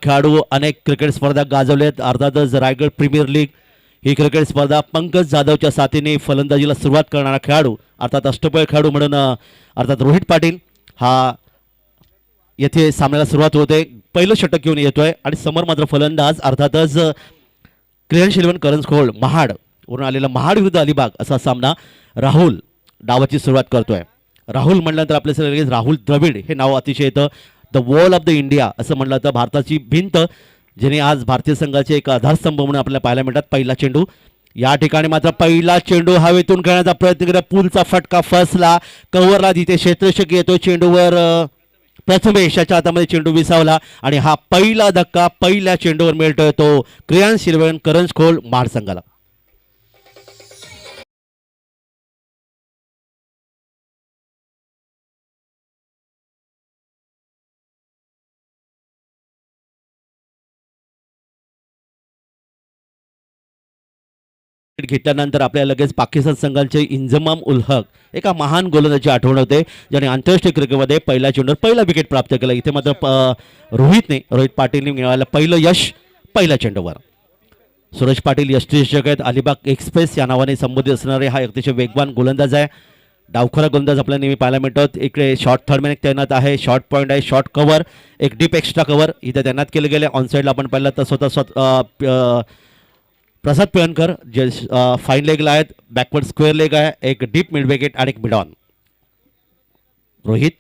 खेळाडू अनेक क्रिकेट स्पर्धा गाजवल्यात. अर्थातच रायगड प्रीमियर लीग ही क्रिकेट स्पर्धा पंकज जाधवच्या साथीने फलंदाजीला सुरुवात करणारा खेळाडू अर्थात अष्टपैलू खेळाडू म्हणून अर्थात रोहित पाटील हा येथे सामन्याला सुरुवात होते. पहिलं षटक घेऊन येतोय आणि समोर मात्र फलंदाज अर्थातच क्रियन्स इलेव्हन करंजखोल महाड वरून आलेला महाड विरुद्ध अलिबाग असा सामना राहुल डावाची सुरुवात करतोय. राहुल म्हटल्यानंतर आपल्याला लगेच राहुल द्रविड हे नाव अतिशय येतं. The wall of the India असं म्हटलं तर भारताची भिंत जिने आज भारतीय संघाचे एक आधारस्तंभ म्हणून आपल्याला पाहायला मिळतात. पहिला चेंडू या ठिकाणी मात्र पहिला चेंडू हवेतून खेळण्याचा प्रयत्न केला. पूलचा फटका फसला कव्हरला तिथे क्षेत्ररक्षक येतो चेंडूवर प्रथमेश याच्या हातामध्ये चेंडू विसावला आणि हा पहिला धक्का पहिल्या चेंडूवर मिळतोय तो क्रियन्स इलेव्हन करंजखोल महाड संघाला. घेतल्यानंतर आपल्याला लगेच पाकिस्तान संघाचे इंजमाम उल हक एका महान गोलंदाजाची आठवण होते ज्याने आंतरराष्ट्रीय क्रिकेटमध्ये पहिल्या चेंडूवर पहिला विकेट प्राप्त केला. इथे मात्र रोहित पाटीलने मिळालं पहिलं यश पहिल्या चेंडूवर. सुरेश पाटील यष्टीरक्षक आहेत. अलिबाग एक्सप्रेस या नावाने संबोधित असणारे हा अतिशय वेगवान गोलंदाज आहे. डावखोरा गोलंदाज आपल्याला नेहमी पाहायला मिळतात. इकडे शॉर्ट थर्डमॅन एक तैनात आहे. शॉर्ट पॉईंट आहे. शॉर्ट कव्हर एक डीप एक्स्ट्रा कव्हर इथे तैनात केले गेले. ऑनसाईडला आपण पाहिलं तर स्वतः प्रसाद पिळणकर जे फाईन लेगला आहेत. बॅकवर्ड स्क्वेअर लेग आहे. एक डीप मिड विकेट आणि एक मिड ऑन. रोहित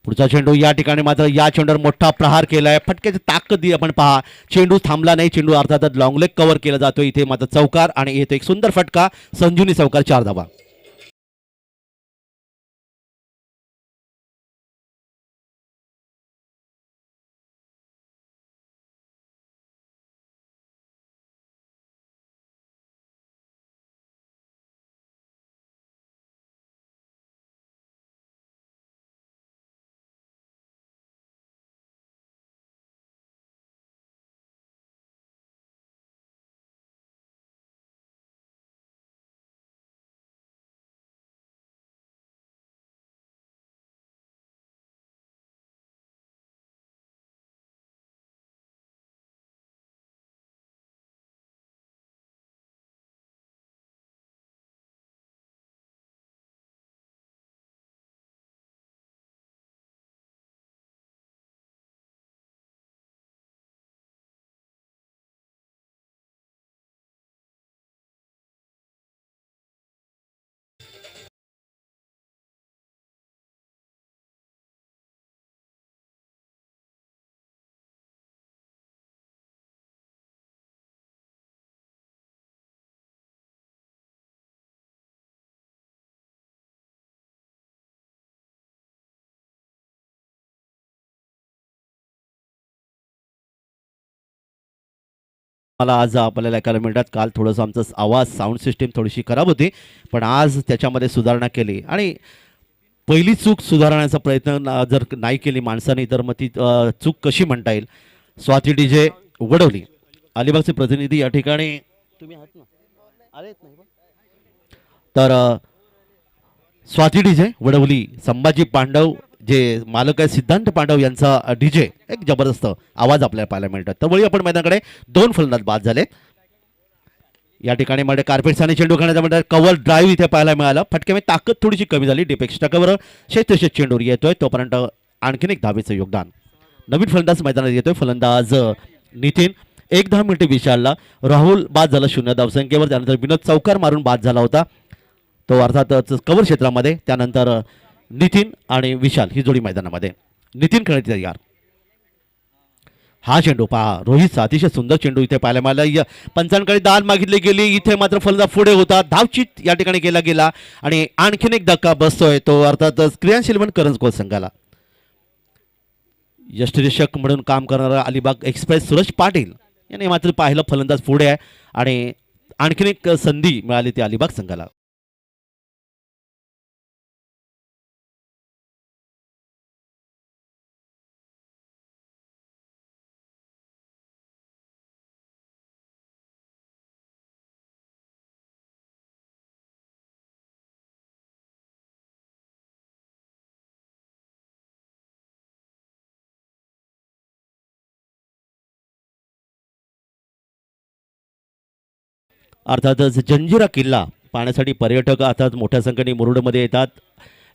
पुढचा चेंडू या ठिकाणी मात्र या चेंडूवर मोठा प्रहार केलाय. फटक्याची ताकद आपण पहा. चेंडू थांबला नाही. चेंडू अर्थातच लॉंग लेग कव्हर केला जातो. इथे मात्र चौकार आणि येतो एक सुंदर फटका. संजुनी चौकार 4 धावा. मला आज आपल्याला ऐकायला मिळतात. काल थोडंसं आमचं आवाज साऊंड सिस्टीम थोडीशी खराब होती पण आज त्याच्यामध्ये सुधारणा केली आणि पहिली चूक सुधारण्याचा प्रयत्न जर नाही केली माणसाने तर मग ती चूक कशी म्हणता येईल. स्वाती डीजे उघडवली अलिबागचे प्रतिनिधी या ठिकाणी तुम्ही आहात ना अरे नाही तर स्वाती डीजे वडवली संभाजी पांडव जे मालक आहे सिद्धांत पांडव यांचा डीजे एक जबरदस्त आवाज आपल्याला पाहायला मिळतात. तर वळी आपण मैदानाकडे 2 फलंदाज बाद झाले. या ठिकाणी मध्ये कार्पेट्स चेंडू खेळण्याचा म्हणतात कव्हर ड्राईव्ह इथे पाहायला मिळाला. फटक्यामध्ये ताकद थोडीशी कमी झाली. डीप एक्स्ट्रा कव्हर क्षेत्ररक्षक चेंडूवर येतोय तोपर्यंत आणखीन एक धावेचं योगदान. नवीन फलंदाज मैदानात येतोय फलंदाज नितीन. 1-10 मिनिटे विशालला राहुल बाद झाला 0 धावसंख्येवर. त्यानंतर विनोद चौकार मारून बाद झाला होता तो अर्थातच कव्हर क्षेत्रामध्ये. त्यानंतर नितीन आणि विशाल ही जोडी मैदानामध्ये. नितीन खेळण्याची तयार. हा चेंडू पहा रोहितचा अतिशय सुंदर चेंडू इथे पाहायला मिळाला. पंचांकडे दाद मागितली गेली. इथे मात्र फलंदाज पुढे होता. धावचित या ठिकाणी केला गेला आणि आणखीन एक धक्का बसतोय तो अर्थातच क्रियन्स इलेव्हन करंजखोल संघाला. यष्टीरक्षक म्हणून काम करणारा अलिबाग एक्सप्रेस सुरेश पाटील याने मात्र पाहिलं फलंदाज पुढे आहे आणि आणखीन एक संधी मिळाली ती अलिबाग संघाला. अर्थातच जंजिरा किल्ला पाहण्यासाठी पर्यटक अर्थात मोठ्या संख्येने मुरुडमध्ये येतात.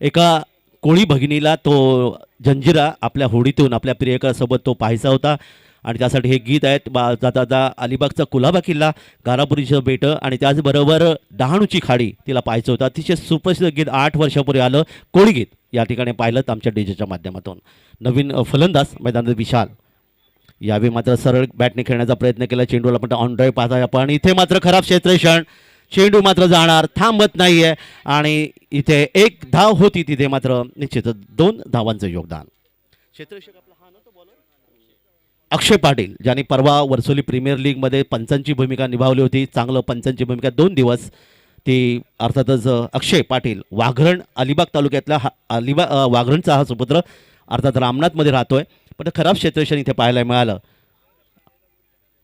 एका कोळी भगिनीला तो जंजिरा आपल्या होडीतून आपल्या प्रियकरासोबत तो पाहायचा होता आणि त्यासाठी हे गीत आहेत. जाता जाता अलिबागचा कुलाबा किल्ला, गारापुरीचं बेटं आणि त्याचबरोबर डहाणूची खाडी तिला पाहायचं होतं. अतिशय सुप्रसिद्ध गीत 8 वर्षापूर्वी आलं, कोळी गीत या ठिकाणी पाहिलं आमच्या डीजेच्या माध्यमातून. नवीन फलंदाज मैदानात विशाल. यावेळी मात्र सरळ बॅटने खेळण्याचा प्रयत्न केला. चेंडूला पण ऑन ड्राईव्ह पाहताय आपण. इथे मात्र खराब क्षेत्ररक्षण. चेंडू मात्र जाणार, थांबत नाहीये आणि इथे एक धाव होती, तिथे मात्र निश्चितच 2 धावांचं योगदान. क्षेत्ररक्षक आपला हा नव्हता बॉलर अक्षय पाटील, ज्याने परवा वर्सोली प्रीमियर लीगमध्ये पंचांची भूमिका निभावली होती. चांगलं पंचांची भूमिका 2 दिवस ती अर्थातच अक्षय पाटील वाघरण अलिबाग तालुक्यातला अलिबाग वाघरणचा हा सुपुत्र अर्थात रामनाथमध्ये राहतोय. पण खराब क्षेत्ररक्षण इथे पाहायला मिळालं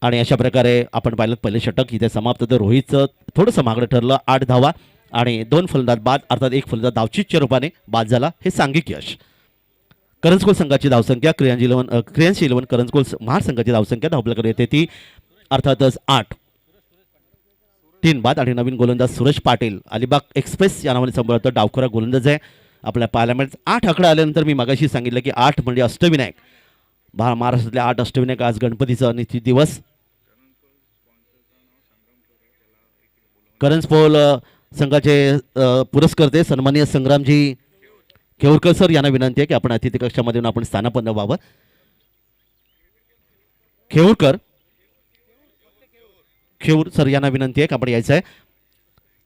आणि अशा प्रकारे आपण पाहिलं पहिलं षटक इथे समाप्त. तर रोहितचं थोडंसं मागणं ठरलं. 8 धावा आणि 2 फलंदाज बाद, अर्थात एक फलंदाज धावचीच्या रूपाने बाद झाला. हे सांघिक यश. करंजकोल संघाची धावसंख्या क्रियांशी 11 करंजकोल महासंघाची धावसंख्या धावपल्याकडे येते ती अर्थातच 8. 3 बाद आणि नवीन गोलंदाज सुरेश पाटील अलिबाग एक्सप्रेस या नावाने संबोधतो. डावखुरा गोलंदाज आहे. आपल्या पार्लमेंट 8 आकडा आल्यानंतर मी मगाशी सांगितलं की 8 म्हणजे अष्टविनायक. महाराष्ट्रातले 8 अष्टविनायक आज गणपतीचा दिवस. करंजपोल संघाचे पुरस्कर्ते सन्माननीय संग्रामजी केवरकर सर यांना विनंती आहे की आपण अतिथी कक्षामध्ये येऊन आपण स्थानापन्न व्हावं. खेऊर सर यांना विनंती आहे की आपण यायचं आहे.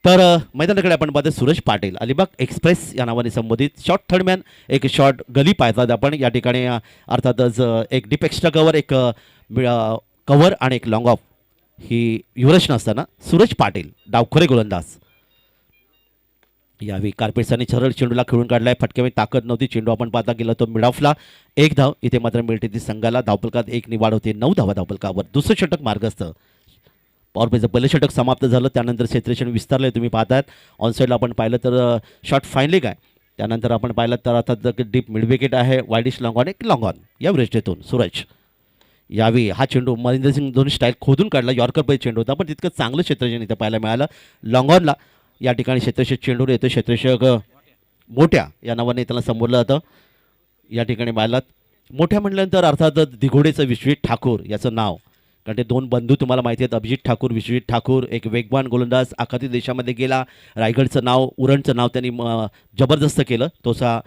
तर मैदानाकडे आपण पाहतो सुरेश पाटील अलिबाग एक्सप्रेस या नावाने संबोधित. शॉर्ट थर्डमॅन, एक शॉर्ट गली पाहतात आपण या ठिकाणी. अर्थातच एक डीप एक्स्ट्रा कव्हर, एक कव्हर आणि एक लॉंग ऑफ ही युवरचना असताना सुरेश पाटील डावखुरे गोलंदाज. यावेळी कार्पेट्सने सरळ चेंडूला खेळून काढलाय. फटक्यामध्ये ताकद नव्हती. चेंडू आपण पाहता गेला तो मिडऑफला. 1 धाव इथे मात्र मिळते ती संघाला. धावपलकात 1 निवाड होते. 9 धावा धावपलकावर. दुसरं षटक मार्गस्थ. पॉवर प्लेचं पहिलं षटक समाप्त झालं. त्यानंतर क्षेत्ररक्षण विस्तारलं तुम्ही पाहतायत. ऑनसाईडला आपण पाहिलं तर शॉट फाईनली काय. त्यानंतर आपण पाहिलं तर आता डीप मिड विकेट आहे. वाईडिश लॉंग ऑन, एक लॉंग ऑन या विरेष्टेतून सूरज. यावेळी हा चेंडू महेंद्र सिंग दोन्ही स्टाईल खोदून काढला. यॉर्कर पैसे चेंडू होता पण तितकं चांगलं क्षेत्ररक्षण इथं पाहायला मिळालं. लॉंग ऑनला या ठिकाणी क्षेत्ररक्षक चेंडूर येतो. क्षेत्ररक्षक मोठ्या या नावाने त्याला संबोधलं जातं. या ठिकाणी पाहिलात मोठ्या म्हटल्यानंतर अर्थातच दिघोडेचं विश्वजित ठाकूर याचं नाव, कारण ते 2 बंधू तुम्हाला माहिती आहेत. अभिजित ठाकूर, विश्वजित ठाकूर, एक वेगवान गोलंदाज आखाती देशामध्ये गेला. रायगडचं नाव, उरणचं नाव त्यांनी जबरदस्त केलं. तोसा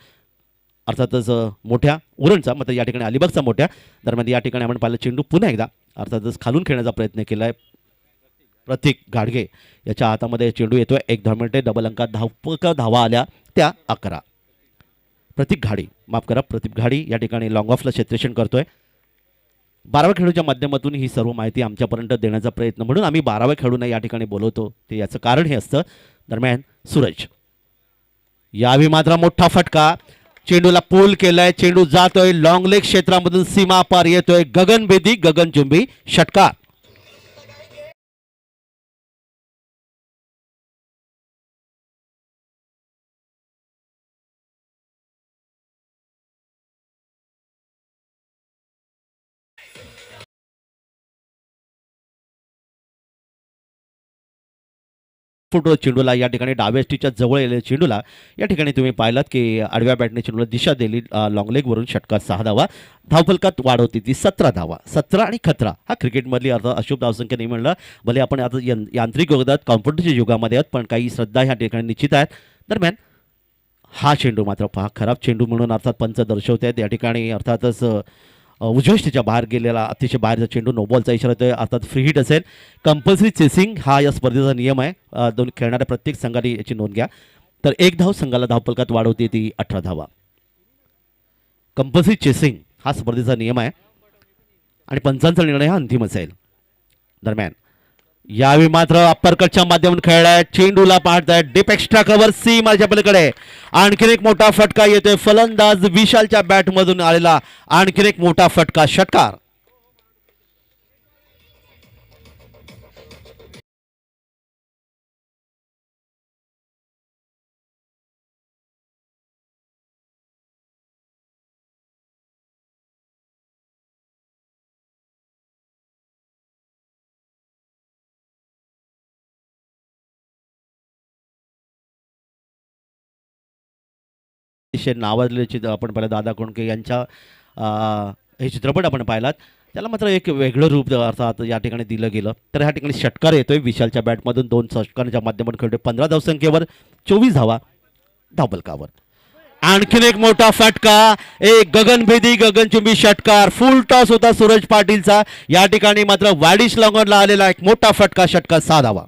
अर्थातच मोठ्या उरणचा मात्र या ठिकाणी अलिबागचा मोठ्या दरम्यान या ठिकाणी आपण पाहिलं चेंडू पुन्हा एकदा अर्थातच खालून खेळण्याचा प्रयत्न केला आहे. प्रतीक गाडगे याच्या हातामध्ये चेंडू येतोय. 1 धाव मिळते. डबल अंकात धावा आल्या त्या 11. प्रतीक घाडी या ठिकाणी लॉंग ऑफला क्षेत्ररक्षण करतोय. 12व्या खेळूच्या माध्यमातून ही सर्व माहिती आमच्यापर्यंत देण्याचा प्रयत्न म्हणून आम्ही 12व्या खेळूंना या ठिकाणी बोलवतो. ते याचं कारण हे असतं. दरम्यान सूरज यावेळी मात्र मोठा फटका. चेंडूला पूल केलाय. चेंडू जातोय लॉंग लेग क्षेत्रामधून सीमा पार येतोय. गगनभेदी गगनचुंबी षटकार. फुटो चेंडूला या ठिकाणी डाव्या स्टीच्या जवळ येलेल्या चेंडूला या ठिकाणी तुम्ही पाहिलात की आडव्या बॅटने चेंडूला दिशा दिली. लॉंग लेगवरून षटकार 6 धावा. धावफलकात वाढ होती ती 17 धावा. 17 आणि खतरा हा क्रिकेटमधली अर्थ अशुभ धावसंख्या नाही म्हणलं. भले आपण आता यांत्रिक युगात कॉम्प्युटरच्या युगामध्ये आहोत पण काही श्रद्धा ह्या ठिकाणी निश्चित आहेत. दरम्यान हा चेंडू मात्र पहा खराब चेंडू म्हणून अर्थात पंच दर्शवत आहेत. या ठिकाणी अर्थातच उजव्या बाहेर गेलेला अतिशय बाहेरचा चेंडू नो बॉलचा इशारा येतोय. अर्थात फ्री हिट असेल. कंपल्सरी चेसिंग हा या स्पर्धेचा नियम आहे. दोन खेळणाऱ्या प्रत्येक संघाने याची नोंद घ्या. तर 1 धाव संघाला धावफलकात वाढवते ती 18 धावा. कंपल्सरी चेसिंग हा स्पर्धेचा नियम आहे आणि पंचांचा निर्णय हा अंतिम असेल. दरम्यान यावेळी मात्र अप्परकटच्या माध्यमातून खेळलाय. चेंडूला पाहताय डीप एक्स्ट्रा कव्हर सी माझ्या पलीकडे. आणखीन एक मोठा फटका येतोय. फलंदाज विशालच्या बॅटमधून आलेला आणखीन एक मोठा फटका षटकार. अतिशय नावाजलेले चित्र आपण पाहिलं दादा कोंडके यांच्या हे चित्रपट आपण पाहिलात. त्याला मात्र एक वेगळं रूप अर्थात या ठिकाणी दिलं गेलं. तर ह्या ठिकाणी षटकार येतोय विशालच्या बॅटमधून 2 षटकारांच्या माध्यमातून खेळतोय 15 धावसंख्येवर 24 धावा धावफलकावर. आणखीन एक मोठा फटका, एक गगनभेदी गगनचुंबी षटकार, फुल टॉस होता सूरज पाटीलचा. या ठिकाणी मात्र वाडिश लॉंगॉनला आलेला एक मोठा फटका, षटकार 6 धावा.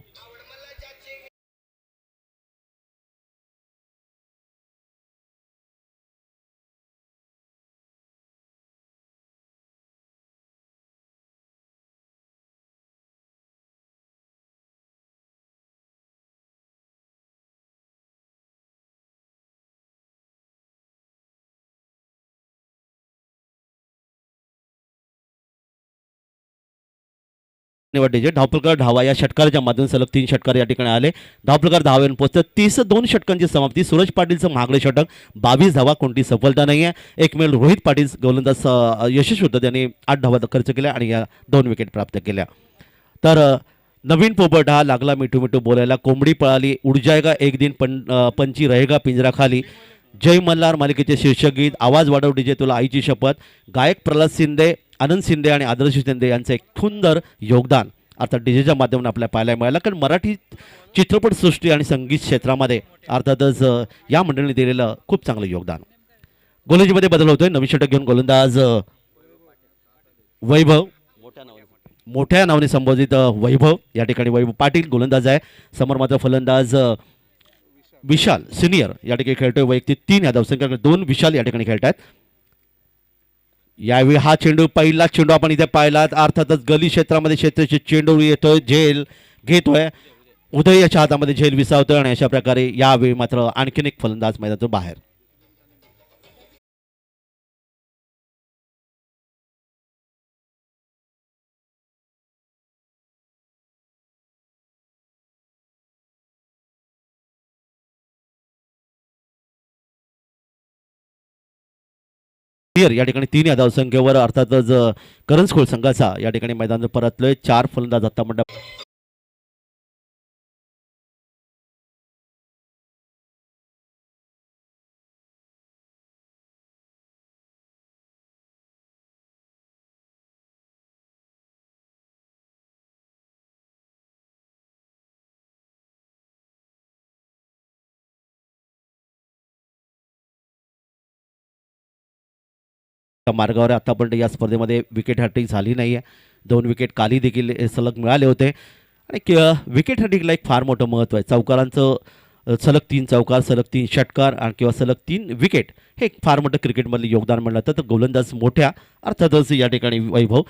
निवड डिजिट धावफलकार धावा या षटकाराच्या माध्यमातून सलग 3 षटकार या ठिकाणी आले. धावफलकार धावेन पोहोचत 32 षटकांची समाप्ती. सूरज पाटीलचं महागडे षटक 22 धावा, कोणती सफलता नाही आहे. एक मेल रोहित पाटील गोलंदाज यशस्वी होतं, त्यांनी 8 धावा खर्च केल्या आणि या 2 विकेट प्राप्त केल्या. तर नवीन पोपट हा लागला मिठू मिठू बोलायला. कोंबडी पळाली उड जाएगा एक दिन पंची रहेगा पिंजरा खाली. जय मल्हार मालिकेचे शीर्षक गीत आवाज वाढव डीजे तुला आईची शपथ. गायक प्रल्हाद शिंदे, आनंद शिंदे आणि आदर्श शिंदे यांचं एक सुंदर योगदान अर्थात डीजेच्या माध्यमातून आपल्याला पाहायला मिळालं. कारण मराठी चित्रपटसृष्टी आणि संगीत क्षेत्रामध्ये अर्थातच या मंडळींनी दिलेलं खूप चांगलं योगदान. गोलंदाजीमध्ये बदल होतोय. नवीन षटक घेऊन गोलंदाज वैभव, मोठ्या नावाने संबोधित वैभव, या ठिकाणी वैभव पाटील गोलंदाज आहे. समोर मात्र फलंदाज विशाल सिनियर या ठिकाणी खेळतोय. वैयक्तिक 3 या धावसंख्या 2 विशाल या ठिकाणी खेळतात. यावेळी हा चेंडू, पहिला चेंडू आपण इथे पाहिलात. अर्थातच गली क्षेत्रामध्ये क्षेत्राचे चेंडू येतोय, झेल घेतोय. उदय याच्या हातामध्ये झेल विसावतोय आणि अशा प्रकारे यावेळी मात्र आणखीन एक फलंदाज मैदानातून बाहेर. या ठिकाणी 3 या धावसंख्येवर अर्थातच करंजखोल संघाचा या ठिकाणी मैदानात परतलोय. 4 फलंदाज आता मंडप मार्गावर आतापर्यंत या स्पर्धेमध्ये विकेट हॅट्रिक झाली नाही आहे. 2 विकेट काली देखील सलग मिळाले होते आणि विकेट हॅट्रिकला एक फार मोठं महत्त्व आहे. चौकारांचं सलग 3 चौकार, सलग 3 षटकार आणि किंवा सलग 3 विकेट हे एक फार मोठं क्रिकेटमधलं योगदान म्हणलं जातं. तर गोलंदाज मोठ्या अर्थातच या ठिकाणी वैभव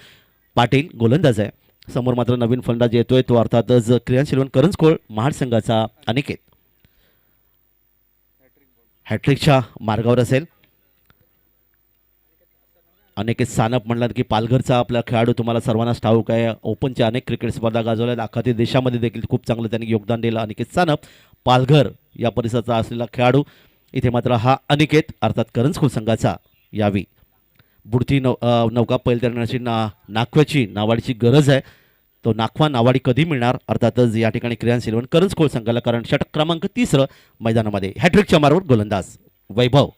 पाटील गोलंदाज आहे. समोर मात्र नवीन फलंदाज येतोय, तो अर्थातच क्रियाशील करंजखोळ महाड संघाचा अनिकेत. हॅट्रिकच्या मार्गावर असेल. अनेक सानप म्हणलात की पालघरचा आपला खेळाडू तुम्हाला सर्वांनाच ठाऊक आहे. ओपनच्या अनेक क्रिकेट स्पर्धा गाजवल्या, अख्खा देशामध्ये देखील खूप चांगलं त्यांनी योगदान दिलं. अनिकेत सानप पालघर या परिसराचा असलेला खेळाडू. इथे मात्र हा अनिकेत अर्थात करंजखोल संघाचा यावी. बुडती नौका पैलतरण्याची नाखव्याची नावाडीची गरज आहे. तो नाखवा नावाडी कधी मिळणार अर्थातच या ठिकाणी क्रियाशील करंजखोल संघाला, कारण षटक क्रमांक 3 मैदानामध्ये. हॅट्रिकच्या मार्गावर गोलंदाज वैभव.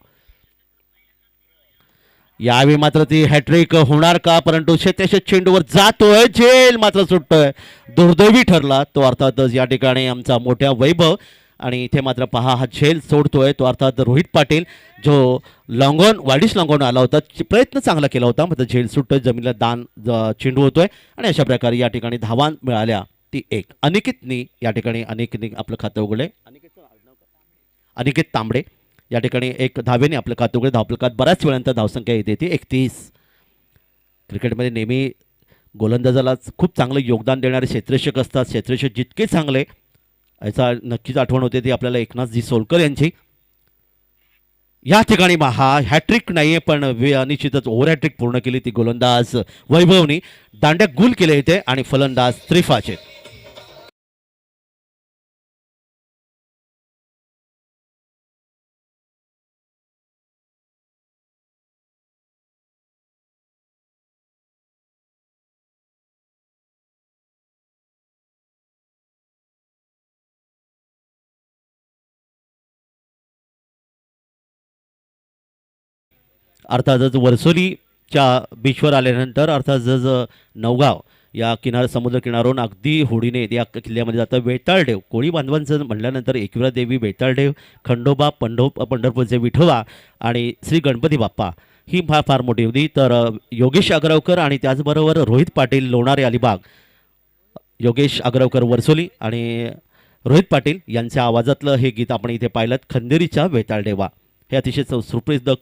यावेळी मात्र ती हॅट्रिक होणार का, परंतु शेत्याच्या चेंडूवर जातोय, झेल मात्र सुटतोय. दुर्दैवी ठरला तो अर्थातच या ठिकाणी आमचा मोठ्या वैभव. आणि इथे मात्र पहा हा झेल सोडतोय तो अर्थात रोहित पाटील, जो वाडिश लॉंगॉन आला होता. प्रयत्न चांगला केला होता, मात्र झेल सुटतोय, जमिनीला दान चेंडू होतोय आणि अशा प्रकारे या ठिकाणी धावा मिळाल्या ती 1. अनिकेतनी या ठिकाणी आपलं खातं उघडले. अनिकेत तांबडे या ठिकाणी 1 धावेने आपलं खातं उघडे. धावफलकात बऱ्याच वेळानंतर धावसंख्या येते ती 31. क्रिकेटमध्ये नेहमी गोलंदाजाला खूप चांगलं योगदान देणारे क्षेत्ररक्षक असतात. क्षेत्ररक्षक जितके चांगले याचा नक्कीच आठवण होते ती आपल्याला एकनाथजी सोलकर यांची. या ठिकाणी हा हॅट्रिक नाहीये, पण निश्चितच ओव्हर हॅट्रिक पूर्ण केली ती गोलंदाज वैभवनी. दांड्या गुल केले इथे आणि फलंदाज त्रिफाचे. अर्थातच वर्सोलीच्या बीचवर आल्यानंतर अर्थातच नवगाव या समुद्र किनाऱ्यावरून अगदी होडीने या किल्ल्यामध्ये जातं. वेताळदेव कोळी बांधवांचं म्हटल्यानंतर एकविरा देवी, वेताळदेव, खंडोबा, पंढरपूरचे विठोबा आणि श्री गणपती बाप्पा ही फार फार मोठी होती. तर योगेश आग्रावकर आणि त्याचबरोबर रोहित पाटील लोणारे अलिबाग, योगेश आग्रावकर वर्सोली आणि रोहित पाटील यांच्या आवाजातलं हे गीत आपण इथे पाहिलं. खंदेरीच्या वेताळदेवा हे अतिशय सुप्रसिद्ध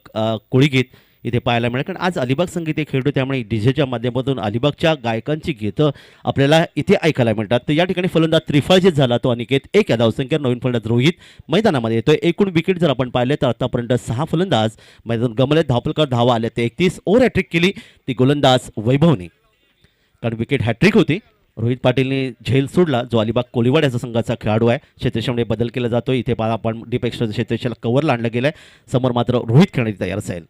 कोळी गीत इथे पाहायला मिळेल. कारण आज अलिबाग संगीत हे खेळतो, त्यामुळे डीजेच्या माध्यमातून अलिबागच्या गायकांची गीतं आपल्याला इथे ऐकायला मिळतात. तर या ठिकाणी फलंदाज त्रिफळजित झाला तो अनिकेत, एक या धावसंख्या. नवीन फलंदाज रोहित मैदानामध्ये येतोय. एकूण विकेट जर आपण पाहिले तर आतापर्यंत 6 फलंदाज मैदान गमले. धावपलकर धावा आल्या ते 31. ओव्हर हॅट्रिक केली ती गोलंदाज वैभवने, कारण विकेट हॅट्रिक होती. रोहित पाटीलने झेल सोडला, जो अलिबाग कोळीवाड याचा संघाचा खेळाडू आहे. क्षेत्रक्षमध्ये बदल केला जातो. इथे पहा आपण डीप एक्स्ट्रा क्षेत्रक्षला कव्हरला आणलं गेलं आहे. समोर मात्र रोहित खेळण्याची तयार असेल.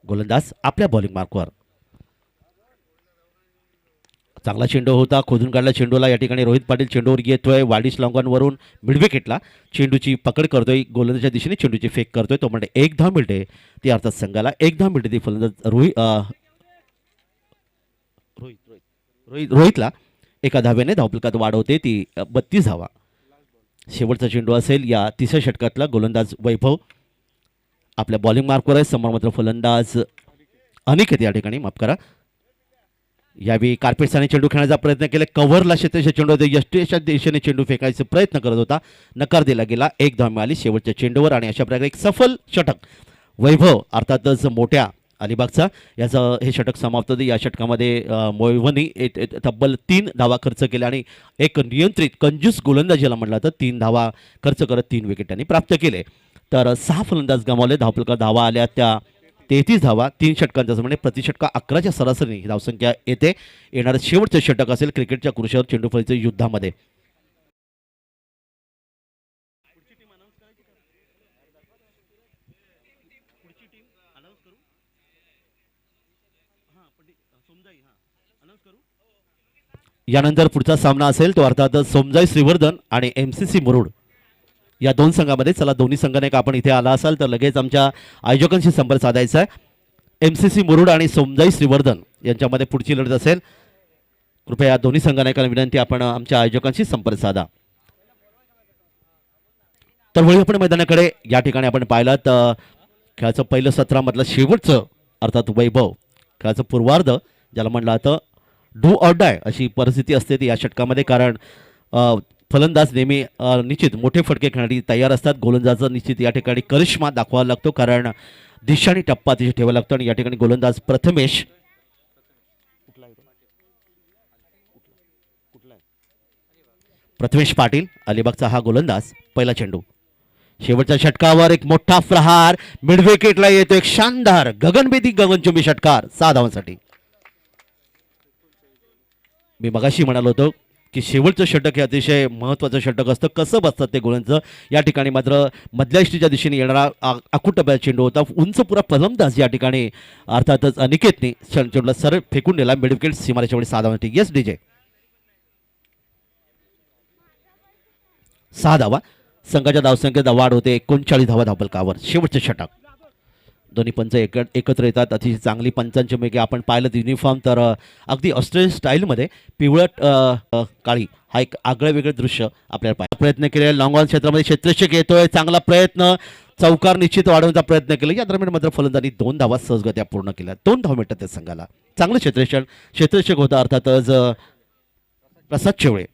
गोलंदाज आपल्या बॉलिंग मार्कवर. चांगला चेंडू होता, खोदून काढला चेंडूला. या ठिकाणी रोहित पाटील चेंडूवर येतोय वाडीस लॉंगॉनवरून मिड विकेटला. चेंडूची पकड करतोय, गोलंदाजच्या दिशेने चेंडूची फेक करतोय. तो म्हणजे 1 धाव मिळते ती अर्थात संघाला. 1 धाव मिळते ती फलंदाज रोहितला. एका धाव्याने धावफलकात वाढ होते ती 32 धावा. शेवटचा चेंडू असेल या तिसऱ्या षटकातला. गोलंदाज वैभव आपल्या बॉलिंग मार्कवर आहे. समोर मात्र फलंदाज अनिकेत या ठिकाणी, माफ करा, यावेळी कार्पेटसाने चेंडू खेळण्याचा प्रयत्न केला. कव्हरला क्षेत्रच्या चेंडू होते, यष्टीच्या दिशेने चेंडू फेकायचा प्रयत्न करत होता, नकार दिला गेला. 1 धाव मिळाली शेवटच्या चेंडूवर आणि अशा प्रकारे एक सफल षटक वैभव अर्थातच मोठ्या अलिबागचा याचं हे षटक समाप्त होते. या षटकामध्ये वैभवनी तब्बल 3 धावा खर्च केल्या आणि एक नियंत्रित कंजूस गोलंदाजीला म्हटलं तर 3 धावा खर्च करत 3 विकेट त्यांनी प्राप्त केले. तर 6 फलंदाज गमावले. धावफलका धावा आल्या त्या 33 धावा. 3 षटकांचा म्हणजे प्रतिषटका 11च्या सरासरी धावसंख्या येते. येणारं शेवटचं षटक असेल क्रिकेटच्या कुरुशावर चेंडूफळीच्या युद्धामध्ये. यानंतर पुढचा सामना असेल तो अर्थातच सोमजाई श्रीवर्धन आणि MCC मुरुड या 2 संघामध्ये. चला, दोन्ही संघाने आपण इथे आला असाल तर लगेच आमच्या आयोजकांशी संपर्क साधायचा आहे. MCC मुरुड आणि सोमजाई श्रीवर्धन यांच्यामध्ये पुढची लढत असेल. कृपया दोन्ही संघाने विनंती, आपण आमच्या आयोजकांशी संपर्क साधा. तर वळी आपण मैदानाकडे. या ठिकाणी आपण पाहिलं तर खेळाचं पहिलं सत्रामधलं शेवटचं अर्थात वैभव खेळाचं पूर्वार्ध ज्याला म्हटलं जातं डू ऑर डाय अशी परिस्थिती असते ती या षटकामध्ये. कारण फलंदाज नेहमी निश्चित मोठे फटके खेळण्यासाठी तयार असतात. गोलंदाजाचा निश्चित या ठिकाणी करिश्मा दाखवावा लागतो, कारण दिशा आणि टप्पा तिथे ठेवावा लागतो. आणि या ठिकाणी गोलंदाज प्रथमेश पाटील अलिबागचा हा गोलंदाज. पहिला चेंडू शेवटच्या षटकावर एक मोठा प्रहार मिड विकेटला येतो. एक शानदार गगनभेदी गगनचुंबी षटकार 6 धावांसाठी. मी मगाशी म्हणालो होतो की शेवटचं षटक हे अतिशय महत्त्वाचं षटक असतं. कसं बसतात ते गोलांचं. या ठिकाणी मात्र मधल्या इष्टीच्या दिशेने येणारा आकुटब्याचा चेंडू होता. उंच पुरा फलंदाज या ठिकाणी अर्थातच अनिकेतने चेंडूला सरळ फेकून दिला. मिड विकेट सीमारेषेवर 6 धावांसाठी. येस डीजे 6 धावा. संघाच्या धावसंख्येत वाढ होते 39 धावा धावफलकावर. शेवटचे षटक. दोन्ही पंच एकत्र येतात. अतिशय चांगली पंचांची पैकी आपण पाहिलं युनिफॉर्म तर अगदी ऑस्ट्रेलियन स्टाईलमध्ये पिवळट काळी हा एक आगळं वेगळं दृश्य आपल्याला प्रयत्न केले. लॉंग ऑन क्षेत्रामध्ये क्षेत्ररक्षक येतोय. चांगला प्रयत्न. चौकार निश्चित वाढवण्याचा प्रयत्न केला. या दरम्यान मात्र फलंदाजांनी 2 धावा सहजगत्या पूर्ण केल्या. 2 धावा मिळतात त्या संघाला. चांगलं क्षेत्ररक्षक होता अर्थातच प्रसाद शेवळे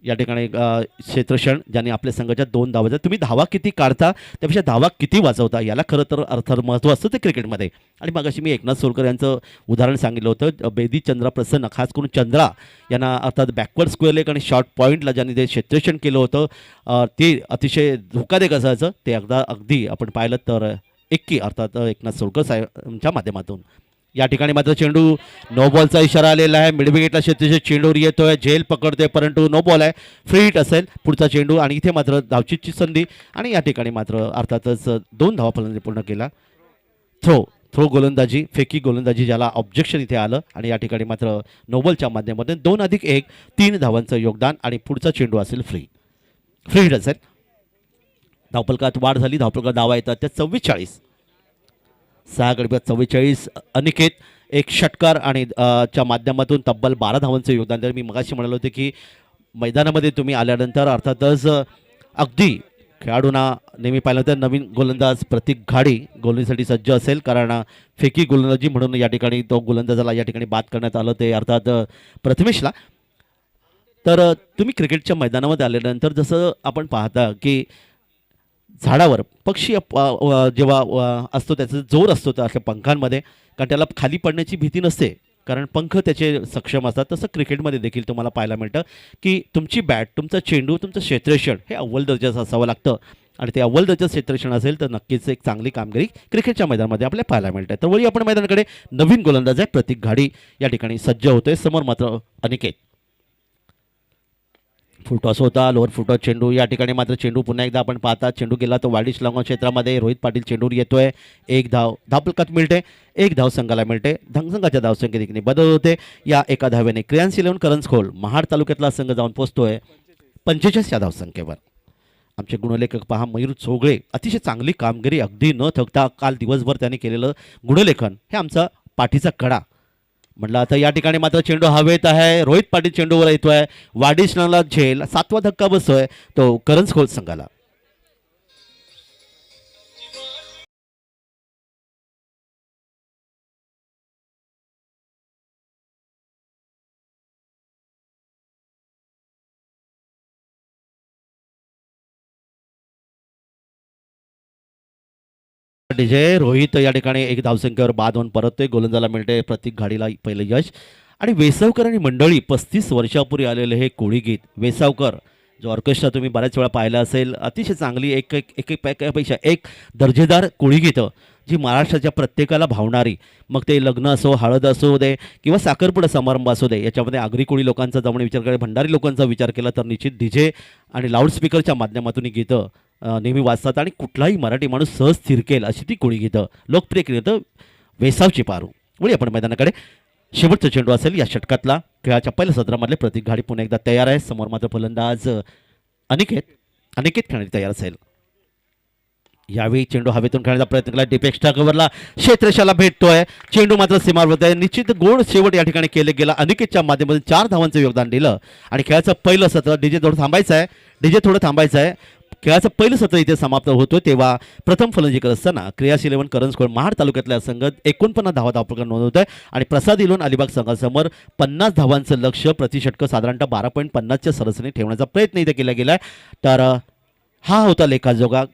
या ठिकाणी क्षेत्रक्षण ज्यांनी आपल्या संघाच्या 2 धावा. तुम्ही धावा किती काढता त्यापेक्षा धावा किती वाजवता याला खरं तर अर्थात महत्त्व असतं ते क्रिकेटमध्ये. आणि मगाशी मी एकनाथ सोलकर यांचं उदाहरण सांगितलं होतं. बेदी चंद्रा प्रसन्न, खास करून चंद्रा यांना अर्थात बॅकवर्ड स्क्वेअर लेग आणि शॉर्ट पॉईंटला ज्यांनी ते क्षेत्रक्षण केलं होतं ते अतिशय धोकादायक असायचं. ते अगदी आपण पाहिलं तर एक्की अर्थात एकनाथ सोलकर साहेबांच्या माध्यमातून. या ठिकाणी मात्र चेंडू नो बॉलचा इशारा आलेला आहे. मिड विकेटला क्षेत्रक्षक चेंडूवर येतोय. झेल पकडतोय परंतु नो बॉल आहे. फ्री हिट असेल पुढचा चेंडू. आणि इथे मात्र धावचीची संधी. आणि या ठिकाणी मात्र अर्थातच 2 धावा फलंदाजी पूर्ण केला. थ्रो गोलंदाजी, फेकी गोलंदाजी ज्याला ऑब्जेक्शन इथे आलं. आणि या ठिकाणी मात्र नो बॉलच्या माध्यमातून 2+1 3 धावांचं योगदान. आणि पुढचा चेंडू असेल फ्री हिट असेल. धावफलकात वाढ झाली. धावफलकात धावा येतात त्या 44. 6 गडी 44 अनिकेत एक षटकार आणि च्या माध्यमातून तब्बल 12 धावांचं योगदान दिलं. मी मगाशी म्हणालो होते की मैदानामध्ये तुम्ही आल्यानंतर अर्थातच अगदी खेळाडूंना नेहमी पाहिलं तर नवीन गोलंदाज प्रतीक घाडी गोलंदाजीसाठी सज्ज असेल, कारण फेकी गोलंदाजी म्हणून या ठिकाणी तो गोलंदाजाला या ठिकाणी बाद करण्यात आलं ते अर्थात प्रथमेशला. तर तुम्ही क्रिकेटच्या मैदानामध्ये आल्यानंतर जसं आपण पाहता की झाडावर पक्षी जेव्हा असतो त्याचा जोर असतो तर अशा पंखांमध्ये, कारण त्याला खाली पडण्याची भीती नसते कारण पंख त्याचे सक्षम असतात. तसं क्रिकेटमध्ये देखील तुम्हाला पाहायला मिळतं की तुमची बॅट, तुमचा चेंडू, तुमचं क्षेत्ररक्षण हे अव्वल दर्जाचं असावं लागतं आणि ते अव्वल दर्जाचं क्षेत्ररक्षण असेल तर नक्कीच एक चांगली कामगिरी क्रिकेटच्या मैदानामध्ये आपल्याला पाहायला मिळते. तर वळी आपण मैदानाकडे. नवीन गोलंदाज आहे प्रतीक घाडी या ठिकाणी सज्ज होतोय. समोर मात्र अनिकेत. फुलटॉस होता, लोअर फुलटॉस चेंडू. या ठिकाणी मात्र चेंडू पुन्हा एकदा आपण पाहता चेंडू गेला तो वाडीश लॉंग क्षेत्रामध्ये. रोहित पाटील चेंडूवर येतोय. एक धावफलकात मिळते, एक धाव संघाला मिळते. संघाच्या धावसंख्येत देखील बदल होते. या एका धावेने क्रियांस 11 करंजखोल महाड तालुक्यातला संघ जाऊन पोहोचतोय 45 या धावसंख्येवर. आमचे गुणलेखक पहा मयूर चोगळे, अतिशय चांगली कामगिरी अगदी न थकता काल दिवसभर त्यांनी केलेलं गुणलेखन हे आमचा पाठीचा कडा म्हटलं. आता या ठिकाणी मात्र चेंडू हवेत आहे. रोहित पाटील चेंडूवर येतोय. वाडिशनला झेल 7वा धक्का बसतोय तो करंजखोल संघाला. डीजे रोहित या ठिकाणी एक धावसंख्येवर बाद होऊन परततोय. गोलंदाजाला मिळते प्रतीक घाडीला पहिलं यश. आणि वेसावकर आणि मंडळी 35 वर्षापूर्वी आलेले हे कोळी गीत वेसावकर जो ऑर्केस्ट्रा तुम्ही बऱ्याच वेळा पाहिला असेल, अतिशय चांगली एक एक एक एक पैकापेक्षा एक दर्जेदार कोळी गीतं जी महाराष्ट्राच्या प्रत्येकाला भावणारी, मग ते लग्न असो, हळद असो दे किंवा साखरपुडा समारंभ असू दे, याच्यामध्ये आगरी कोळी लोकांचा जमणे विचार केला, भंडारी लोकांचा विचार केला तर निश्चित डीजे आणि लाऊडस्पीकरच्या माध्यमातून ही गीतं नेहमी वाचतात आणि कुठलाही मराठी माणूस सहज थिरकेल अशी ती कोळी गीतं लोकप्रिय गीतं वेसावची पारू. वळी आपण मैदानाकडे. शेवटचा चेंडू असेल या षटकातला. खेळाच्या पहिल्या सत्रामधले प्रतीक घाडी पुन्हा एकदा तयार आहे. समोर मात्र फलंदाज अनिकेत खेळण्यासाठी तयार असेल. यावेळी चेंडू हवेतून खेळण्याचा प्रयत्न केला. डीप एक्स्ट्रा कव्हरला क्षेत्रशाला भेटतोय. चेंडू मात्र सीमावर आहे. निश्चित गोड शेवट या ठिकाणी केले गेला. अनिकेतच्या माध्यमातून 4 धावांचं योगदान दिलं आणि खेळाचं पहिलं सत्र डीजे थोडं थांबायचं आहे. खेळाचं पहिलं सत्र इथे समाप्त होतो तेव्हा प्रथम फलंदाजी करत असताना क्रियास 11 करंजखोल महाड तालुक्यातल्या संघ 49 धावांचा नोंदवत आहे आणि प्रसाद इलोन अलिबाग संघासमोर 50 धावांचं लक्ष प्रतिषटक साधारणतः 12.50च्या सरासरी ठेवण्याचा प्रयत्न इथे केला गेला. तर हा होता लेखाजोगा.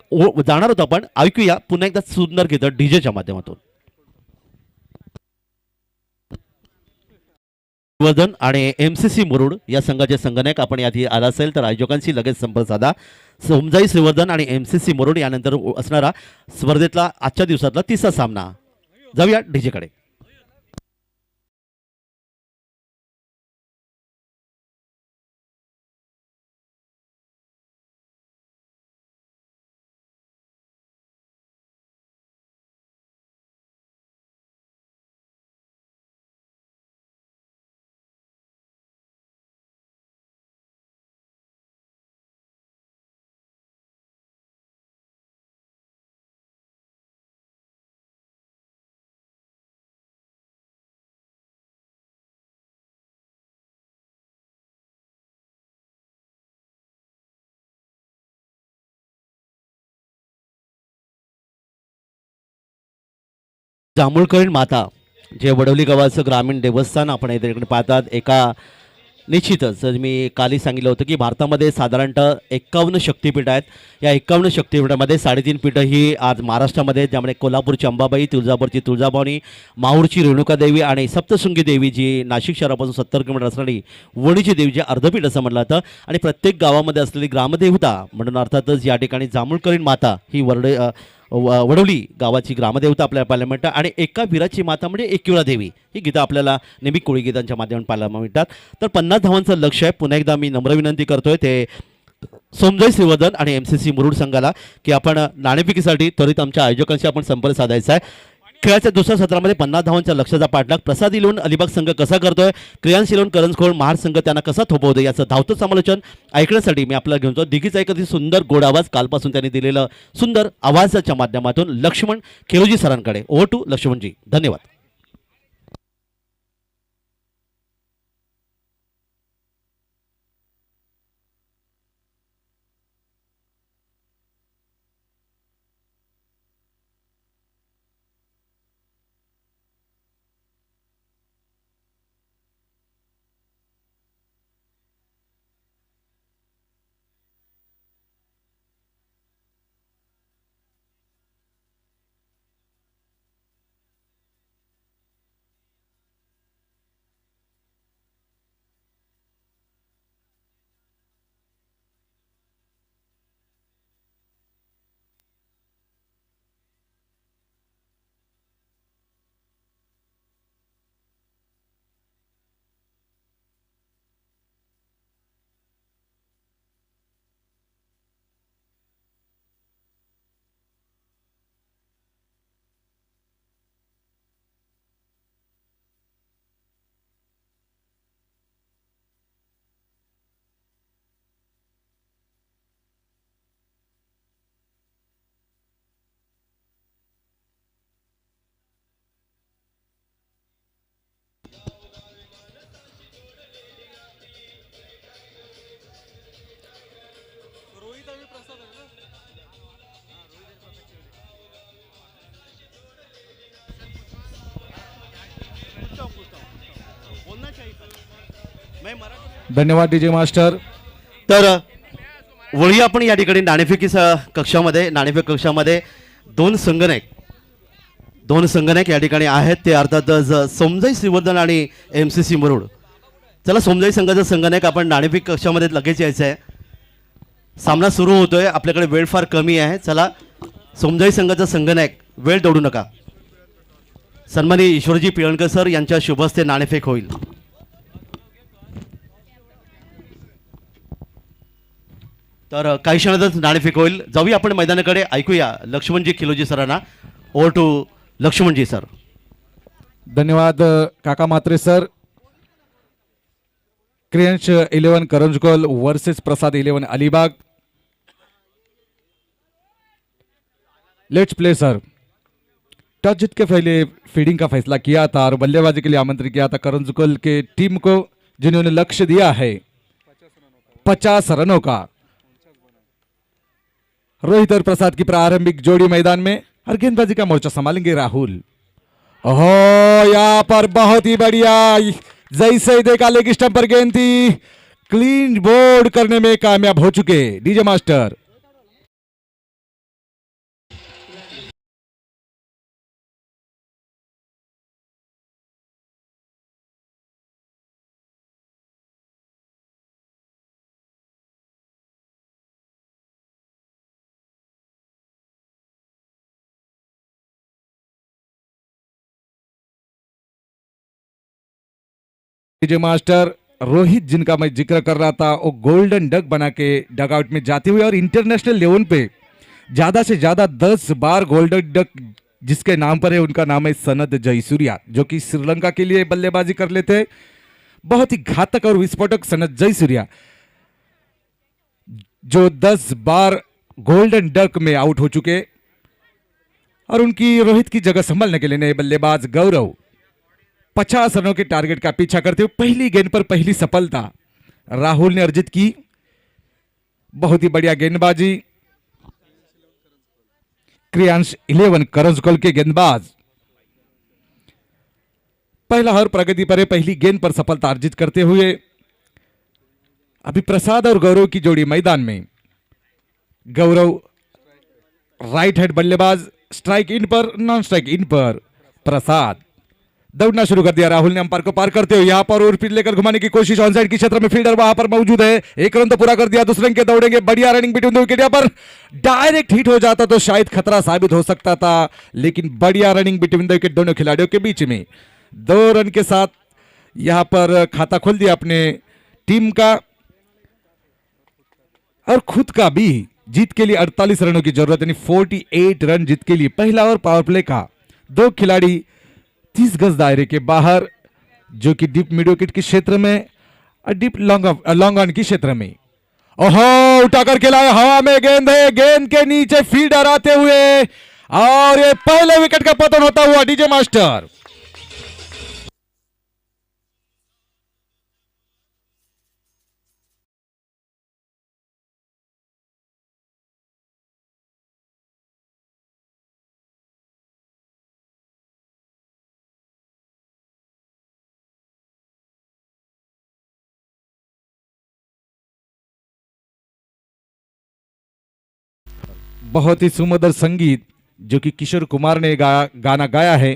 जाणार होता आपण ऐकूया पुन्हा एकदा सुंदर गीतं डीजेच्या माध्यमातून. वर्धन आणि MCC मुरुड या संघाचे संघनायक आपण याआधी आला असेल तर आयोजकांशी लगेच संपर्क साधा. सोमजाई श्रीवर्धन आणि MCC मुरुड यानंतर असणारा स्पर्धेतला आजच्या दिवसातला तिसरा सामना. जाऊया डीजेकडे. जांभूळकरीण माता जे वडवली गावाचं ग्रामीण देवस्थान आपण इथे पाहतात. एका निश्चितच जर मी काली सांगितलं होतं की भारतामध्ये साधारणतः 51 शक्तिपीठ आहेत. या 51 शक्तिपीठामध्ये 3.5 पीठं ही आज महाराष्ट्रामध्ये, ज्यामध्ये कोल्हापूरची अंबाबाई, तुळजापूरची तुळजाभवानी, माहूरची रेणुका देवी आणि सप्तशृंगी देवी जी नाशिक शहरापासून 70 किलोमीटर असणारी वणीची देवी जे अर्धपीठ असं म्हटलं जातं. आणि प्रत्येक गावामध्ये असलेली ग्रामदेवता म्हणून अर्थातच या ठिकाणी जांभूळकरीण माता ही वडवली गावाची ग्रामदेवता आपल्याला पाहायला मिळतात. आणि एका वीराची माता म्हणजे एकविरा देवी ही गीतं आपल्याला नेहमी कोळी गीतांच्या माध्यमातून पाहायला मिळतात. तर 50 धावांचं लक्ष आहे. पुन्हा एकदा मी नम्र विनंती करतोय ते सोमजय श्रीवर्धन आणि MCC मुरुड संघाला की आपण नाणेफेकीसाठी त्वरित आमच्या आयोजकांशी आपण संपर्क साधायचा आहे. खेळाच्या दुसऱ्या सत्रामध्ये 50 धावांच्या लक्ष्याचा पाठलाग प्रसाद इलेव्हन अलिबाग संघ कसा करतोय, क्रियांश इलेव्हन करंजखोड महाड संघ त्यांना कसा थोपवतोय याचं धावतं समालोचन ऐकण्यासाठी मी आपल्याला घेऊन जातो दिघीचा एक अति सुंदर गोड आवाज कालपासून त्यांनी दिलेलं सुंदर आवाजाच्या माध्यमातून लक्ष्मण खेलोजी सरांकडे. Over to Laxmanji. धन्यवाद. धन्यवाद डीजे मास्टर. तर वळूया आपण या ठिकाणी नाणेफेकी कक्षामध्ये दोन संगणक या ठिकाणी आहेत. ते अर्थातच सोमजाई श्रीवर्धन आणि MCC मुरुड. चला सोमजाई संघाचं संगणक आपण नाणेफेक कक्षामध्ये लगेच यायचं आहे. सामना सुरू होतोय, आपल्याकडे वेळ फार कमी आहे. चला सोमजाई संघाचं संगणक वेळ दौडू नका. सन्माननीय ईश्वरजी पिळणकर सर यांच्या शुभहस्ते नाणेफेक होईल. तर काही क्षणातच नाणेफेक होईल. जाऊया आपण मैदानाकडे, ऐकूया लक्ष्मणजी खिलोजी सरांना. Over to Laxmanji sir. धन्यवाद Kaka Mhatre sir. Kriyansh eleven Karanjkol versus Prasad eleven Alibag. Let's play sir. Toss जीत के पहले फील्डिंग का फैसला किया था और बल्लेबाजी के लिए आमंत्रित किया था करंजकोल के टीम को, जिन्होंने लक्ष्य दिया है 50 रनों का. रोहित और प्रसाद की प्रारंभिक जोड़ी मैदान में और गेंदबाजी का मोर्चा संभालेंगे राहुल. ओहो, यहाँ पर बहुत ही बढ़िया, जैसे ही देखा लेग स्टंप पर गेंद थी, क्लीन बोर्ड करने में कामयाब हो चुके DJ master. DJ master Rohit, जिनका मैं जिक्र कर रहा था, वो गोल्डन डक बना के डगआउट में जाते हुए और इंटरनेशनल लेवल पे ज्यादा से ज्यादा 10 बार गोल्डन डक जिसके नाम पर है, उनका नाम है सनद जयसूर्या, जो कि श्रीलंका के लिए बल्लेबाजी कर लेते. बहुत ही घातक और विस्फोटक सनद जयसूर्या, जो 10 बार गोल्डन डक में आउट हो चुके. और उनकी रोहित की जगह संभालने के लिए नए बल्लेबाज गौरव 50 रनों के टारगेट का पीछा करते हुए पहली गेंद पर पहली सफलता राहुल ने अर्जित की. बहुत ही बढ़िया गेंदबाजी. क्रियांश इलेवन करंजकोल के गेंदबाज पहला हर प्रगति पर पहली गेंद पर सफलता अर्जित करते हुए अभी प्रसाद और गौरव की जोड़ी मैदान में. गौरव राइट हैंड बल्लेबाज, स्ट्राइक इन पर, नॉन स्ट्राइक इन पर. प्रसाद दौड़ना शुरू कर दिया. राहुल ने अंपायर को पार करते हुए यहां पर और फिर लेकर घुमाने की कोशिश. ऑन साइड की क्षेत्र में फील्डर वहां पर मौजूद है. एक रन तो पूरा कर दिया, दूसरे रन के दौड़ेंगे. बढ़िया रनिंग बिटवीन द विकेट. यहां पर डायरेक्ट हिट हो जाता तो शायद खतरा साबित हो सकता था, लेकिन बढ़िया रनिंग बिटवीन द विकेट दोनों खिलाड़ियों के बीच में. 2 रन के साथ यहां पर खाता खोल दिया अपने टीम का और खुद का भी. जीत के लिए 48 रनों की जरूरत, यानी 48 रन जीत के लिए. पहला और पावर प्ले का दो खिलाड़ी 30 गज दायरे के बाहर, जो कि डीप मिड विकेट के क्षेत्र में और डीप लॉन्ग ऑन के क्षेत्र में। ओहो, उठाकर खिलाए, हवा में गेंद है, गेंद के नीचे फील्डर आते हुए और ये पहले विकेट का पतन होता हुआ डीजे मास्टर। बहुत ही सुमधुर संगीत जो कि किशोर कुमार ने गाना गाया है।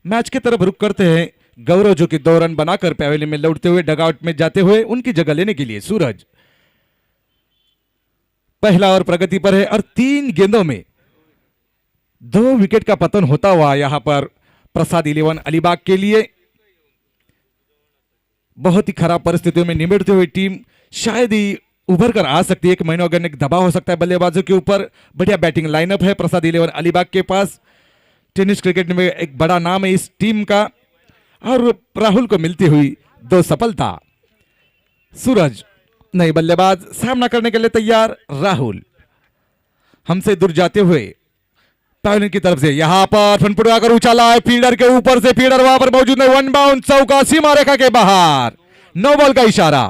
मैच की तरफ रुख करते हैं। गौरव जो कि 2 रन बनाकर पवेलियन में लौटते हुए डगआउट में जाते हुए उनकी जगह लेने के लिए सूरज पहला और प्रगति पर है और 3 गेंदों में 2 विकेट का पतन होता हुआ यहां पर प्रसाद 11 अलीबाग के लिए। बहुत ही खराब परिस्थितियों में निमेटते हुए टीम शायद ही उभर कर आ सकती है। एक मनोवैज्ञानिक दबाव हो सकता है बल्लेबाजों के ऊपर। बढ़िया बैटिंग लाइनअप है प्रसाद 11 अलीबाग के पास। टेनिस क्रिकेट में एक बड़ा नाम है इस टीम का और राहुल को मिलती हुई 2 सफलता। सूरज नए बल्लेबाज सामना करने के लिए तैयार। राहुल हमसे दूर जाते हुए पवेलियन की तरफ से यहां पर फ्रंट फुट आकर उछाला है फील्डर के ऊपर से। फील्डर वहां पर मौजूद है। 1 बाउंड चौका सीमा रेखा के बाहर। नो बॉल का इशारा।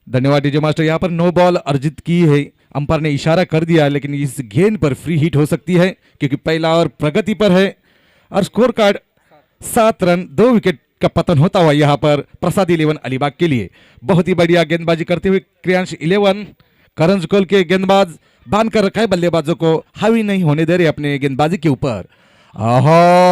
धन्यवाद डीजे मास्टर। यहां पर नो बॉल अर्जित की है। अंपायर ने इशारा कर दिया लेकिन इस गेंद पर फ्री हिट हो सकती है क्योंकि पहला ओवर प्रगति पर है और स्कोर कार्ड 7 रन 2 विकेट का पतन होता हुआ यहां पर प्रसाद 11 अलीबाग के लिए। बहुत ही बढ़िया गेंदबाजी करते हुए क्रियांश 11 करंज कोल के गेंदबाज बांध कर रखा है बल्लेबाजों को, हावी नहीं होने दे रहे अपने गेंदबाजी के ऊपर।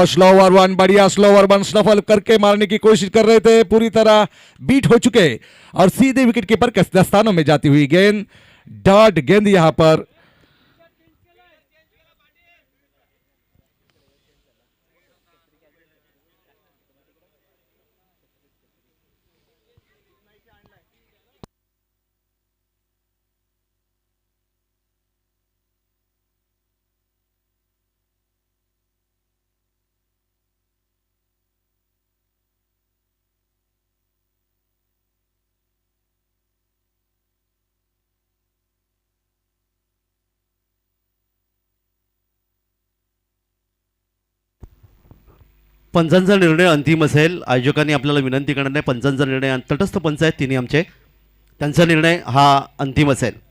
स्लोवर 1 बढ़िया स्लोवर 1 सफल करके मारने की कोशिश कर रहे थे, पूरी तरह बीट हो चुके और सीधे विकेट कीपर के दस्तानों में जाती हुई गेंद। डॉट गेंद यहां पर पंचांचा निर्णय अंतिम असेल। आयोजकांनी आपल्याला विनंती करणार आहे, पंचांचा निर्णय तटस्थ पंच आहेत तिन्ही आमचे, त्यांचा निर्णय हा अंतिम असेल।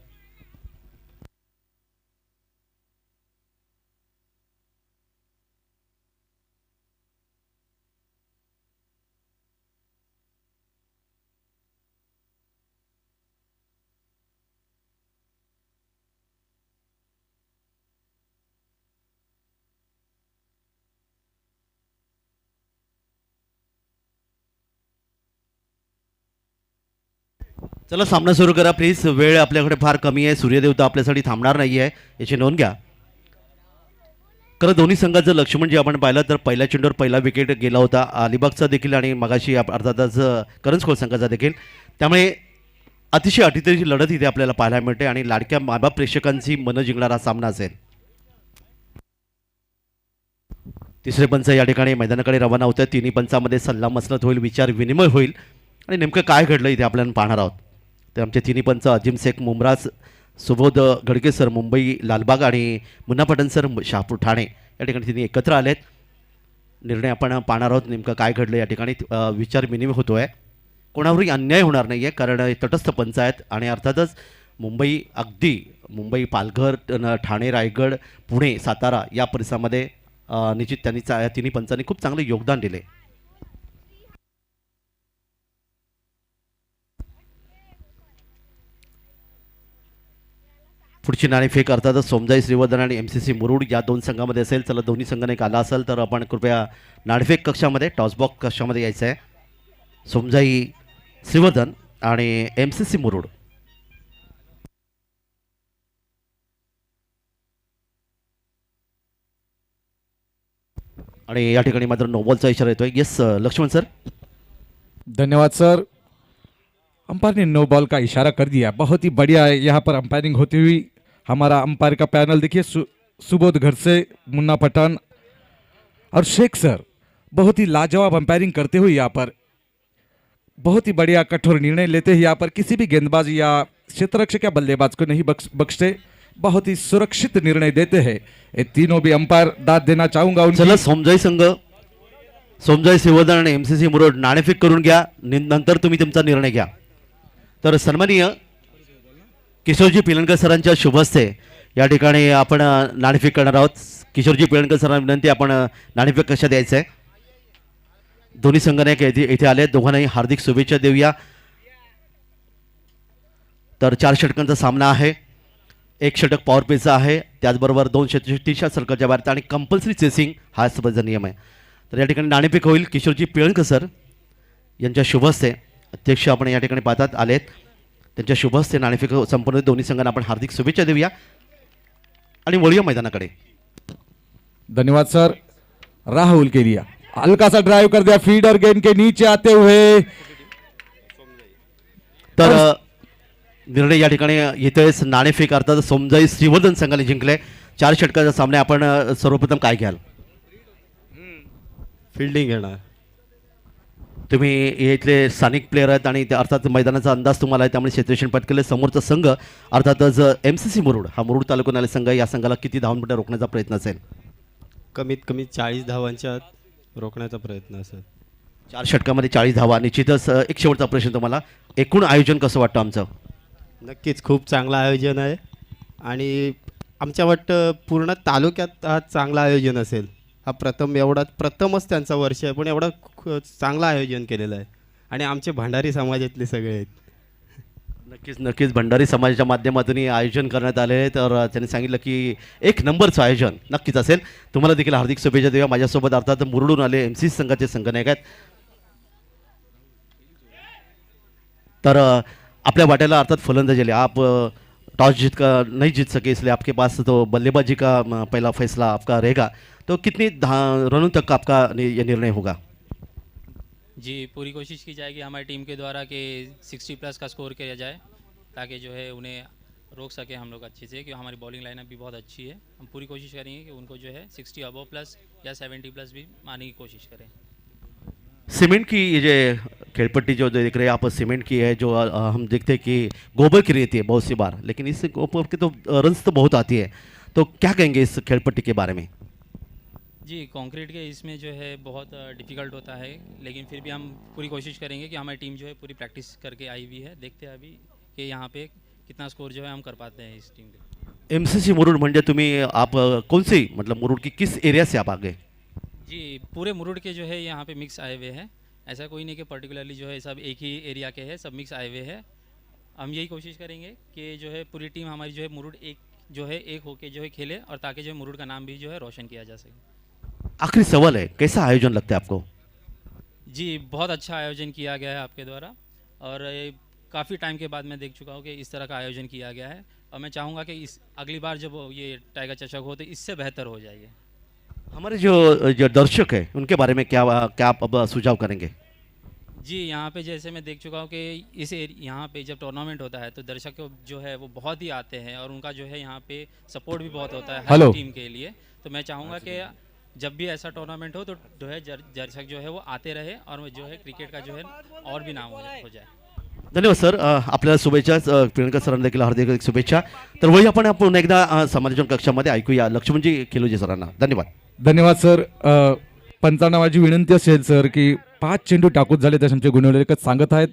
चला सामना सुरू करा प्लीज। वेळ आपल्याकडे फार कमी आहे, सूर्यदेवता आपल्यासाठी थांबणार नाही आहे याची नोंद घ्या। खरं दोन्ही संघाचं लक्ष म्हणजे आपण पाहिलं तर पहिल्या चेंडूवर पहिला विकेट गेला होता अलिबागचा देखील आणि मगाशी अर्थातच करंजखोल संघाचा देखील, त्यामुळे अतिशय अटीतटीची लढत इथे आपल्याला पाहायला मिळते आणि लाडक्या मायबाप प्रेक्षकांची मनं जिंकणारा सामना असेल। तिसरे पंच या ठिकाणी मैदानाकडे रवाना होत आहेत। तिन्ही पंचामध्ये सल्लामसलत होईल, विचार विनिमय होईल आणि नेमकं काय घडलं इथे आपल्याला पाहणार आहोत। तर आमचे तिन्ही पंच अजिम शेख मुमराज, सुबोध गडके सर मुंबई लालबाग आणि मुन्ना पटन सर शहापूर ठाणे या ठिकाणी तिन्ही एकत्र आलेत। निर्णय आपण पाहणार आहोत नेमकं काय घडलं या ठिकाणी। विचार विनिमय होतो आहे, कोणावरही अन्याय होणार नाही आहे कारण तटस्थ पंच आहेत आणि अर्थातच मुंबई अगदी मुंबई पालघर ठाणे रायगड पुणे सातारा या परिसरामध्ये निश्चित त्यांनी तिन्ही पंचांनी खूप चांगले योगदान दिले। पुढची नाणेफेक अर्थातच सोमजाई श्रीवर्धन आणि MCC मुरुड या 2 संघामध्ये असेल। चला दोन्ही संघाने एक आला असेल तर आपण कृपया नाणेफेक कक्षामध्ये टॉसबॉक्स कक्षामध्ये यायचं आहे। सोमजाई श्रीवर्धन आणि MCC मुरुड. आणि या ठिकाणी मात्र नो बॉलचा इशारा येतोय. Yes Lakshman sir. धन्यवाद सर। अंपायर ने नो बॉल का इशारा कर दिया, बहुत ही बढ़िया है। यहाँ पर अंपायरिंग होती हुई हमारा अंपायर का पैनल देखिए, सुबोध घर से मुन्ना पठान और शेख सर बहुत ही लाजवाब अंपायरिंग करते हुए यहाँ पर बहुत ही बढ़िया कठोर निर्णय लेते हैं। यहाँ पर किसी भी गेंदबाज या क्षेत्ररक्षक या बल्लेबाज को नहीं बख्शते, बहुत ही सुरक्षित निर्णय देते हैं। ये तीनों भी अंपायर दाद देना चाहूंगा उनकी। चला सोमजाई संघ, सोमजाई श्रीवर्धन आणि MCC मुरुड नाणेफेक करून घ्या, नंतर तुम्ही तुमचा निर्णय घ्या. तर सन्माननीय किशोरजी पिलणकर सरांच्या शुभ हस्ते या ठिकाणी आपण नाणेफेक करणार आहोत. किशोरजी पिलणकर सरांना विनंती, आपण नाणेफेक कशा द्यायचं आहे. दोन्ही संघाने इथे आले, दोघांनाही हार्दिक शुभेच्छा देऊया. तर 4 षटकांचा सामना आहे. 1 षटक पॉवर प्लेचा आहे, त्याचबरोबर 2 षटक 30 सर्कलच्या बाहेर आणि कंपल्सरी चेसिंग हा स्पर्धेचा नियम आहे. तर या ठिकाणी नाणेफेक होईल. किशोरजी पिळणकर सर यांच्या शुभ हस्ते, अध्यक्ष आपण या ठिकाणी पाहतात आलेत, त्यांच्या शुभ हस्ते नाणेफेक संपूर्ण दोन्ही संघांना आपण हार्दिक शुभेच्छा देऊया आणि वळूया मैदानाकडे. धन्यवाद सर। राहुल के लिए हल्का सा ड्राइव कर दिया, फीडर गेंद के नीचे आते हुए। तर निर्णय या ठिकाणी येतेच. नाणेफेक अर्थात सोमजाई श्रीवर्धन संघाने जिंकले. 4 षटकाचा सामना. आपण सर्वप्रथम काय घ्याल. फिल्डिंग घेणार. तुम्ही इथले स्थानिक प्लेयर आहेत आणि अर्थात मैदानाचा अंदाज तुम्हाला आहे, त्यामुळे क्षेत्ररक्षण पटकले. समोरचा संघ अर्थातच MCC मुरुड हा मुरुड तालुक्यातील आलेला संघ. या संघाला किती धावांपट्या रोखण्याचा प्रयत्न असेल. कमीत कमी 40 धावांच्या रोखण्याचा प्रयत्न असेल. 4 षटकामध्ये 40 धावा. निश्चितच. एक शेवटचा प्रश्न तुम्हाला, एकूण आयोजन कसं वाटतं आमचं. नक्कीच खूप चांगलं आयोजन आहे आणि आमच्या वाटतं पूर्ण तालुक्यात हा चांगलं आयोजन असेल. हा प्रथमच त्यांचा वर्ष आहे, पण एवढं चांगलं आयोजन केलेलं आहे आणि आमचे भंडारी समाजातले सगळे आहेत. नक्कीच भंडारी समाजाच्या माध्यमातून हे आयोजन करण्यात आले आहे. तर त्यांनी सांगितलं की 1 नंबरचं आयोजन नक्कीच असेल. तुम्हाला देखील हार्दिक शुभेच्छा देऊया. माझ्यासोबत अर्थात मुरुडून आले MCC संघाचे संघनायक आहेत. तर आपल्या वाट्याला अर्थात फलंदाजी, आप टॉस जीत का नहीं जीत सके, इसलिए आपके पास तो बल्लेबाजी का पहला फैसला आपका रहेगा. तो कितनी रनों तक आपका ये निर्णय होगा. जी पूरी कोशिश की जाएगी हमारी टीम के द्वारा कि 60 प्लस का स्कोर किया जाए, ताकि जो है उन्हें रोक सके हम लोग अच्छे से, क्योंकि हमारी बॉलिंग लाइनअप भी बहुत अच्छी है. हम पूरी कोशिश करेंगे कि उनको जो है 60 अबव प्लस या 70 प्लस भी मारने की कोशिश करें. सीमेंट की ये खेलपट्टी जो देख रहे हैं आप, सीमेंट की है, जो हम देखते हैं कि गोबर की रहती है बहुत सी बार, लेकिन इस गोबर की तो रन्स तो बहुत आती है. तो क्या कहेंगे इस खेलपट्टी के बारे में. जी कंक्रीट के इसमें जो है बहुत डिफ़िकल्ट होता है, लेकिन फिर भी हम पूरी कोशिश करेंगे कि हमारी टीम जो है पूरी प्रैक्टिस करके आई हुई है. देखते हैं अभी कि यहाँ पे कितना स्कोर जो है हम कर पाते हैं इस टीम के. MCC मुरुड म्हणजे तुम्ही आप कौन सी मतलब मुरुड की किस एरिया से आप आ गए. जी पूरे मुरुड के जो है यहाँ पे मिक्स आए हुए हैं. ऐसा कोई नहीं कि पर्टिकुलरली जो है सब एक ही एरिया के हैं, सब मिक्स आए हुए हैं. हम यही कोशिश करेंगे कि जो है पूरी टीम हमारी जो है मुरुड एक होके जो है खेले, और ताकि जो है मुरुड का नाम भी जो है रोशन किया जा सके. आखिरी सवाल है, कैसा आयोजन लगता है आपको. जी बहुत अच्छा आयोजन किया गया है आपके द्वारा, और काफ़ी टाइम के बाद मैं देख चुका हूँ कि इस तरह का आयोजन किया गया है, और मैं चाहूँगा कि इस अगली बार जब ये टाइगर चषक हो तो इससे बेहतर हो जाएगी. हमारे जो दर्शक है उनके बारे में क्या आप अब सुझाव करेंगे. जी यहाँ पे जैसे मैं देख चुका हूँ कि यहाँ पे जब टूर्नामेंट होता है तो दर्शक जो है वो बहुत ही आते हैं, और उनका जो है यहाँ पे सपोर्ट भी बहुत होता है हर टीम के लिए. तो मैं चाहूँगा कि जब भी ऐसा टूर्नामेंट हो तो जो है दर्शक जो है वो आते रहे, और जो है क्रिकेट का जो है और भी नाम हो जाए. धन्यवाद सर. आपल्याला शुभेच्छा. पिळणकर सरांना देखील हार्दिक शुभेच्छा. तर वही आपण पुन्हा एकदा समालोचन कक्षामध्ये ऐकूया लक्ष्मणजी खेलोजी सरांना. धन्यवाद. धन्यवाद सर. पंचांना माझी विनंती असेल सर की 5 चेंडू टाकून झाले, त्याचे आमचे गुणवलेखक सांगत आहेत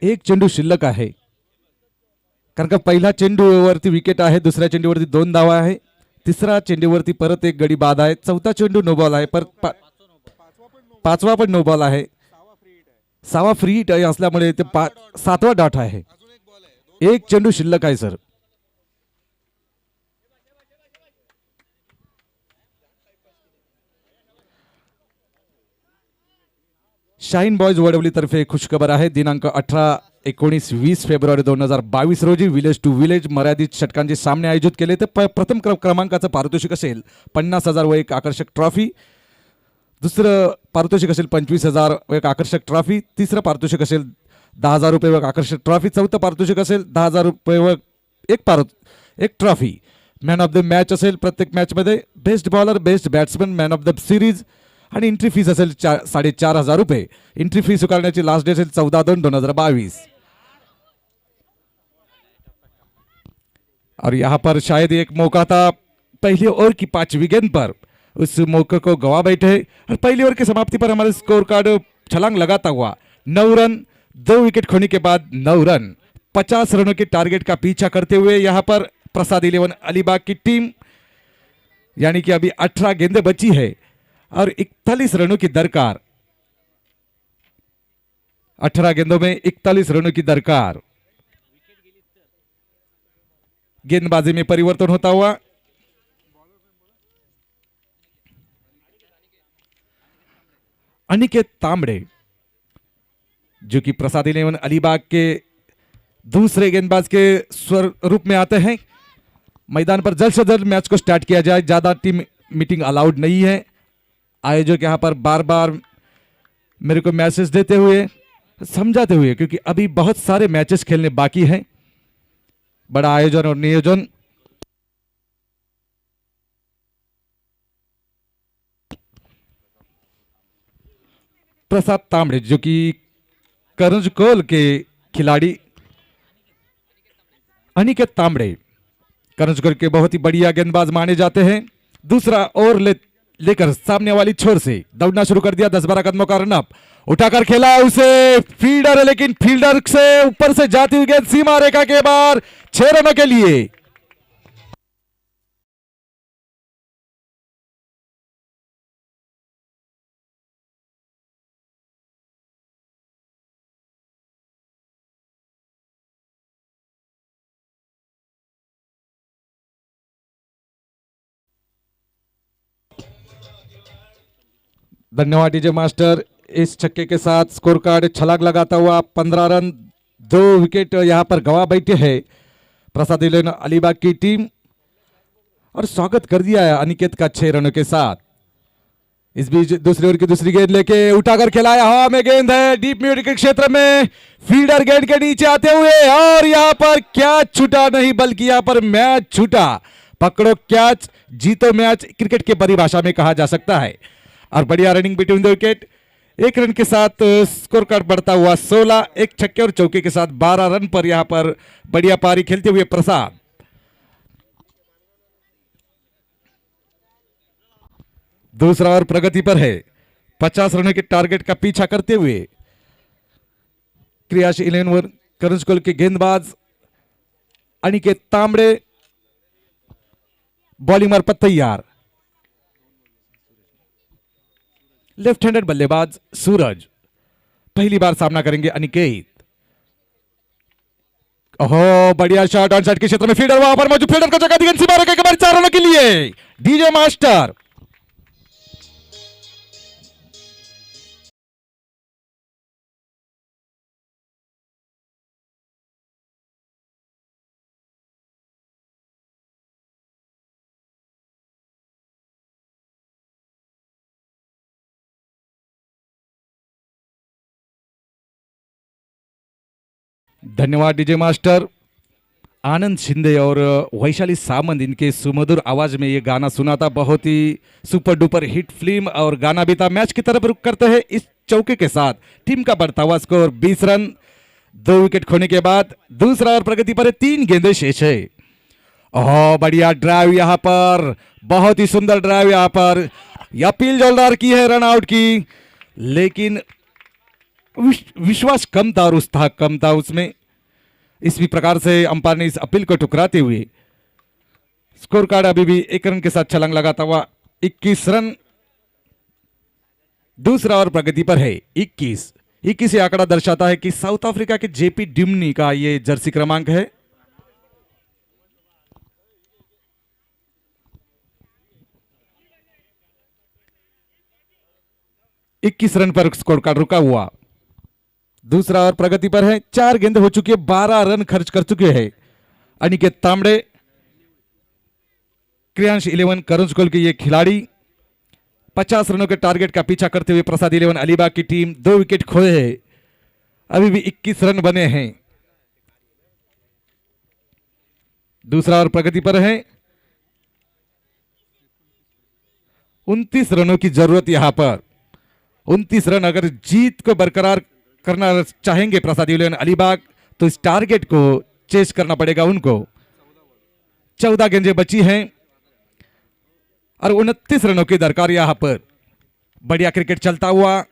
1 चेंडू शिल्लक आहे, कारण का पहिला चेंडूवरती विकेट आहे, दुसऱ्या चेंडूवरती 2 धावा आहे, तिसरा चेंडूवरती परत 1 गडी बाद आहे, चौथा चेंडू नो बॉल आहे, पाचवा पण नो बॉल आहे, 6वा फ्री हिट आहे, असल्यामुळे ते 7वा डॉट आहे. 1 चेंडू शिल्लक आहे सर. शाहीन बॉयज वडवली तर्फे खुशखबर आहे. दिनांक 18, 19, 20 फेब्रुवारी 2022 रोजी विलेज टू विलेज मर्यादित षटकांचे सामने आयोजित केले. तर प्रथम क्रमांकाचं पारितोषिक असेल 50,000 व एक आकर्षक ट्रॉफी. दुसरं पारितोषिक असेल 25,000 व एक आकर्षक ट्रॉफी. तिसरं पारितोषिक असेल 10,000 रुपये व एक आकर्षक ट्रॉफी. चौथं पारितोषिक असेल 10,000 रुपये व एक trophy. Man of the match असेल प्रत्येक मॅचमध्ये. Best bowler, best batsman, man of the series. आणि एंट्री फीस असेल 4,500 रुपये. एंट्री फी स्वीकारण्याची लास्ट डेट असेल 14/2/2022. और यहाँ पर शायद एक मौका था पहली ओवर की 5वीं गेंद पर, उस मौके को गवा बैठे. और पहली ओवर की समाप्ति पर हमारे स्कोर कार्ड छलांग लगाता हुआ 9 रन, 2 विकेट खोने के बाद 9 रन, 50 रनों के टारगेट का पीछा करते हुए यहाँ पर प्रसाद 11 अलीबाग की टीम, यानी कि अभी 18 गेंदें बची है और 41 रनों की दरकार. 18 गेंदों में 41 रनों की दरकार. गेंदबाजी में परिवर्तन होता हुआ अनिकेत तांबड़े, जो कि प्रसाद 11 अलीबाग के दूसरे गेंदबाज के स्वरूप में आते हैं. मैदान पर जल्द से जल्द मैच को स्टार्ट किया जाए. ज्यादा टीम मीटिंग अलाउड नहीं है. आयोजक यहां पर बार बार मेरे को मैसेज देते हुए, समझाते हुए, क्योंकि अभी बहुत सारे मैचेस खेलने बाकी हैं. बड़ा आयोजन और नियोजन प्रसाद तांबड़े, जो कि करंजकोल के खिलाड़ी अनिकेत तांबड़े करंजकोल के बहुत ही बढ़िया गेंदबाज माने जाते हैं. दूसरा ओवर लेकर सामने वाली छोर से दौड़ना शुरू कर दिया. 10-12 कदमों का रनअप उठाकर खेला, उसे फील्डर है, लेकिन फील्डर से ऊपर से जाती हुई गेंद सीमा रेखा के बाहर, 6 रनों के लिए. धन्यवाद डीजे मास्टर. इस छक्के के साथ स्कोर कार्ड छलांग लगाता हुआ 15 रन, 2 विकेट यहां पर गवा बैठे हैं प्रसाद 11 अलीबाग की टीम. और स्वागत कर दिया है अनिकेत का 6 रनों के साथ. इस बीच दूसरी ओवर की दूसरी गेंद लेके उठाकर खिलाया. हवा में गेंद है, डीप मिड के क्षेत्र में, फील्डर गेंद के नीचे आते हुए, और यहां पर कैच छूटा नहीं, बल्कि यहां पर मैच छूटा. पकड़ो कैच, जीतो मैच, क्रिकेट की परिभाषा में कहा जा सकता है. और बढ़िया running between the wicket. 1 run के साथ स्कोर कार्ड बढ़ता हुआ 16. एक छक्के और चौके के साथ 12 रन पर यहां पर बढ़िया पारी खेलते हुए प्रसाद. दूसरा ओवर प्रगति पर है. 50 रनों के टारगेट का पीछा करते हुए क्रियाशील 11 करंजकोल के गेंदबाज अनिकेत तांबड़े बॉलिंग मार्फत तैयार. लेफ्ट हैंडेड बल्लेबाज सूरज पहली बार सामना करेंगे अनिकेत. ओहो, बढ़िया शॉट ऑन साइड के क्षेत्र में, फील्डर वहां पर मौजूद, फील्डर को जगह दी, सीमा रेखा के बाहर 4 रनों के लिए. डीजे मास्टर धन्यवाद डीजे मास्टर. आनंद शिंदे और वैशाली सामंत, इनके सुमधुर आवाज में ये गाना सुना था. बहुत ही सुपर डुपर हिट फिल्म और गाना भी था. मैच की तरफ रुख करते हैं. इस चौके के साथ टीम का बढ़ता हुआ स्कोर 20 रन, 2 विकेट खोने के बाद. दूसरा और प्रगति पर 3 गेंदें शेष है. ओह, बढ़िया ड्राइव यहां पर, बहुत ही सुंदर ड्राइव यहां पर. अपील जोरदार की है रन आउट की, लेकिन विश्वास कम था और उत्साह कम था उसमें. इसी प्रकार से अंपायर ने इस अपील को ठुकराते हुए स्कोर कार्ड अभी भी 1 रन के साथ छलांग लगाता हुआ 21 रन. दूसरा और प्रगति पर है 21. 21 ये आंकड़ा दर्शाता है कि साउथ अफ्रीका के जेपी डिम्नी का ये जर्सी क्रमांक है. 21 रन पर स्कोर कार्ड रुका हुआ। दूसरा ओवर प्रगति पर है, 4 गेंद हो चुकी है, 12 रन खर्च कर चुके हैं अनिकेत तांबड़े। क्रियांश 11 करुंजकोल के ये खिलाड़ी 50 रनों के टारगेट का पीछा करते हुए प्रसाद 11 अलीबाग की टीम 2 विकेट खोए है, अभी भी 21 रन बने हैं। दूसरा ओवर प्रगति पर है, 29 रनों की जरूरत यहां पर। 29 रन अगर जीत को बरकरार करना चाहेंगे प्रसाद 11 अलीबाग तो इस टारगेट को चेस करना पड़ेगा उनको। 14 गेंदें बची हैं और 29 रनों की दरकार यहां पर। बढ़िया क्रिकेट चलता हुआ,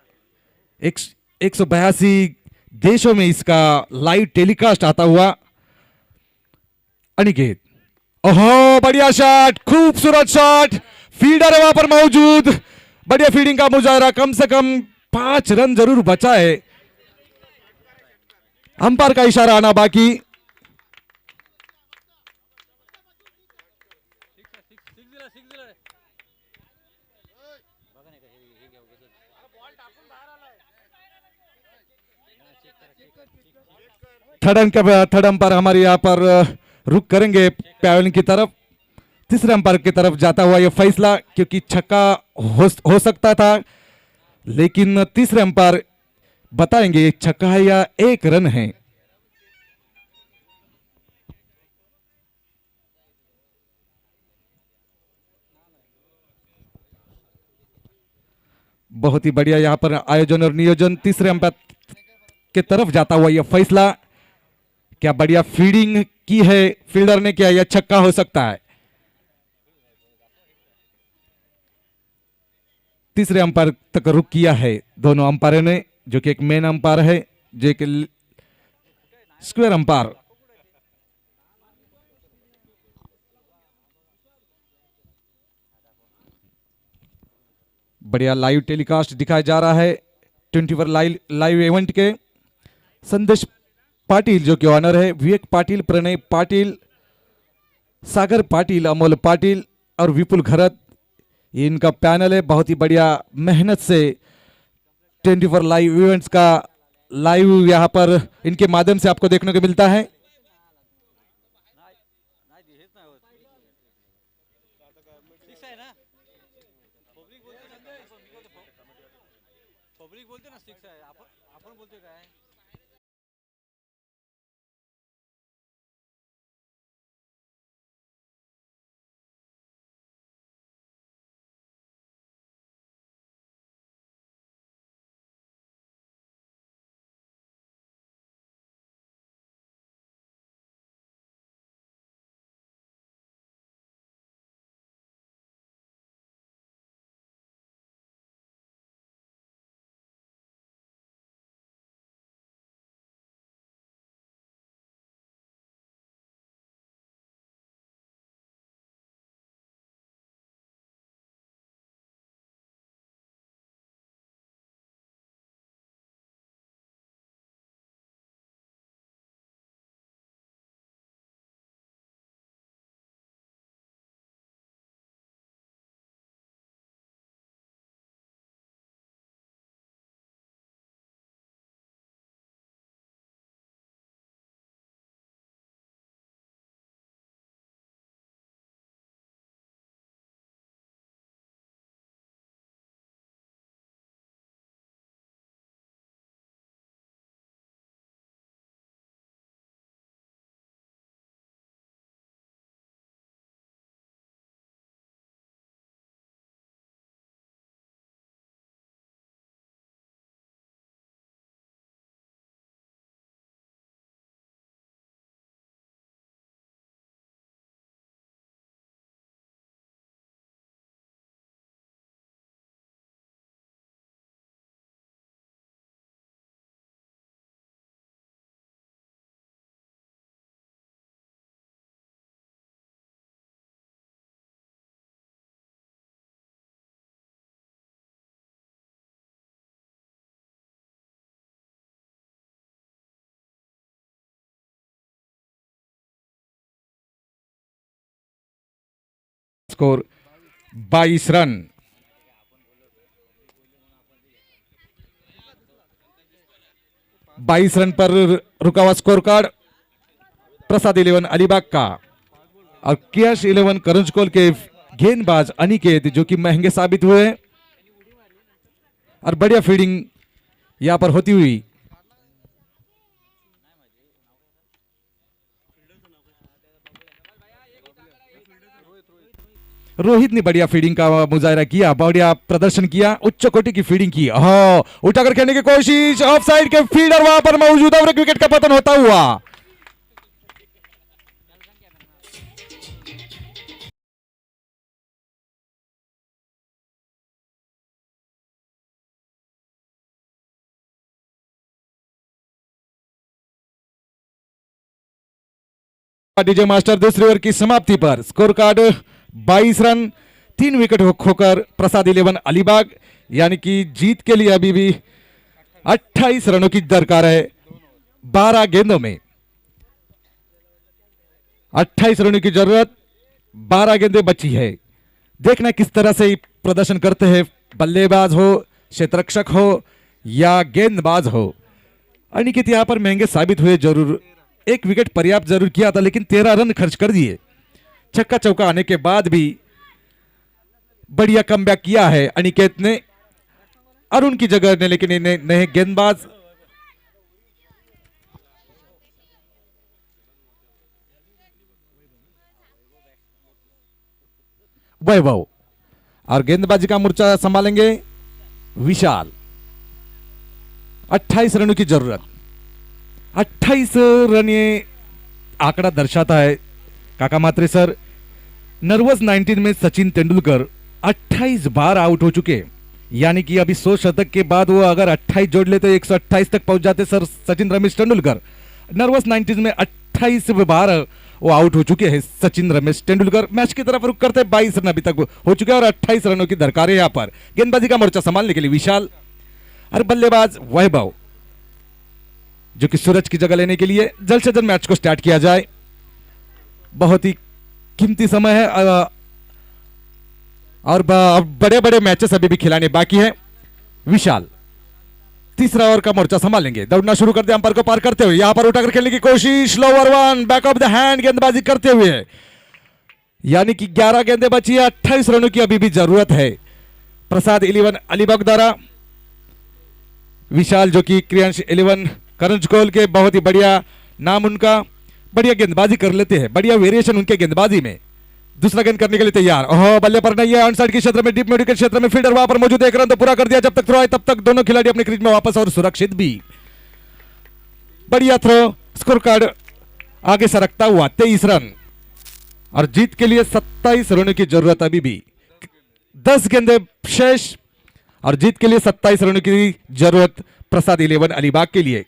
182 देशों में इसका लाइव टेलीकास्ट आता हुआ। अनिकेत, ओहो बढ़िया शॉट, खूबसूरत शॉट, फीडर है वहां पर मौजूद, बढ़िया फीडिंग का मुजाहरा। कम से कम 5 रन जरूर बचा है, अंपायर का इशारा आना बाकी। थर्ड अंपायर हमारे यहाँ पर रुक करेंगे पैवेलियन की तरफ। तीसरे अंपायर की तरफ जाता हुआ यह फैसला, क्योंकि छक्का हो सकता था, लेकिन तीसरे अंपायर बताएंगे ये छक्का है या 1 रन है। बहुत ही बढ़िया यहां पर आयोजन और नियोजन। तीसरे अंपायर की तरफ जाता हुआ यह फैसला, क्या बढ़िया फीडिंग की है फील्डर ने, क्या यह छक्का हो सकता है। तीसरे अंपायर तक रुक किया है दोनों अंपायरों ने, जो कि एक मेन अंपायर है, जो एक स्क्वायर अंपायर। बढ़िया लाइव टेलीकास्ट दिखाया जा रहा है 24 लाइव इवेंट के। संदेश पाटिल जो कि ऑनर है, विवेक पाटिल, प्रणय पाटिल, सागर पाटिल, अमोल पाटिल और विपुल घरत, ये इनका पैनल है। बहुत ही बढ़िया मेहनत से 24 लाइव इवेंट्स का लाइव यहां पर इनके माध्यम से आपको देखने को मिलता है। Score 22 run. 22 रन पर रुका हुआ स्कोर कार्ड प्रसाद 11 अलीबाग का, और कैश 11 करंजकोल के गेंदबाज अनिकेत जो कि महंगे साबित हुए हैं। और बढ़िया फील्डिंग यहां पर होती हुई रोहित ने बढ़िया फील्डिंग का मुजाहरा किया, बढ़िया प्रदर्शन किया, उच्च कोटि की फील्डिंग की। उठाकर खेलने की कोशिश, ऑफ साइड के फील्डर वहां पर मौजूद है और एक विकेट का पतन होता हुआ। डीजे मास्टर दूसरी ओवर की समाप्ति पर स्कोर कार्ड 22 रन 3 विकेट खोकर प्रसाद 11 अलीबाग, यानी कि जीत के लिए अभी भी 28 रनों की दरकार है 12 गेंदों में। 28 रनों की जरूरत, 12 गेंदें बची है। देखना किस तरह से प्रदर्शन करते हैं, बल्लेबाज हो, क्षेत्ररक्षक हो या गेंदबाज हो। अनिकेत यहां पर महंगे साबित हुए जरूर, एक विकेट पर्याप्त जरूर किया था, लेकिन 13 रन खर्च कर दिए। छक्का चौका आने के बाद भी बढ़िया कमबैक किया है अनिकेत ने। अरुण की जगह ने लेकिन इन्हें नए गेंदबाज वैभव, और गेंदबाजी का मोर्चा संभालेंगे विशाल। 28 रनों की जरूरत, 28 रन ये आंकड़ा दर्शाता है काका मात्रे सर। नर्वस 19 में सचिन तेंदुलकर 28 बार आउट हो चुके, यानी कि अभी 100 शतक के बाद वो अगर 28 जोड़ लेते 128 तक पहुंच जाते सर सचिन रमेश तेंदुलकर। नर्वस 19 में 28 बार वो आउट हो चुके हैं सचिन रमेश तेंदुलकर। मैच की तरफ रुक करते 22 रन अभी तक हो चुके हैं और 28 रनों की दरकार है यहां पर। गेंदबाजी का मोर्चा संभालने के लिए विशाल और बल्लेबाज वैभव, जो कि सूरज की जगह लेने के लिए जल्द से जल्द मैच को स्टार्ट किया जाए। बहुत ही कीमती समय है और बड़े बड़े मैचेस अभी भी खिलाने बाकी हैं। विशाल तीसरा ओवर का मोर्चा संभालेंगे, दौड़ना शुरू करते अंपायर को पार करते हुए, यहां पर उठाकर खेलने की कोशिश, lower one, back of the hand गेंदबाजी करते हुए, यानी कि 11 गेंदें बची है, 28 रनों की अभी भी जरूरत है प्रसाद 11 अलीबाग द्वारा। विशाल जो कि क्रियांश 11 करंजकोल के, बहुत ही बढ़िया नाम उनका, बढ़िया गेंदबाजी कर लेते हैं, बढ़िया वेरिएशन उनके गेंदबाजी में। दूसरा गेंद करने के लिए तैयार, ओह बल्ले पर नहीं है, ऑन साइड के क्षेत्र में, डीप मिड के क्षेत्र में फील्डर वहां पर मौजूद है, एक रन तो पूरा कर दिया। जब तक थ्रो आए तब तक दोनों खिलाड़ी अपने क्रीज में वापस और सुरक्षित भी। बढ़िया थ्रो, स्कोर कार्ड आगे सरकता हुआ 23 रन, और जीत के लिए 27 रनों की जरूरत अभी भी। 10 गेंदें शेष और जीत के लिए 27 रनों की जरूरत प्रसाद 11 अलीबाग के लिए।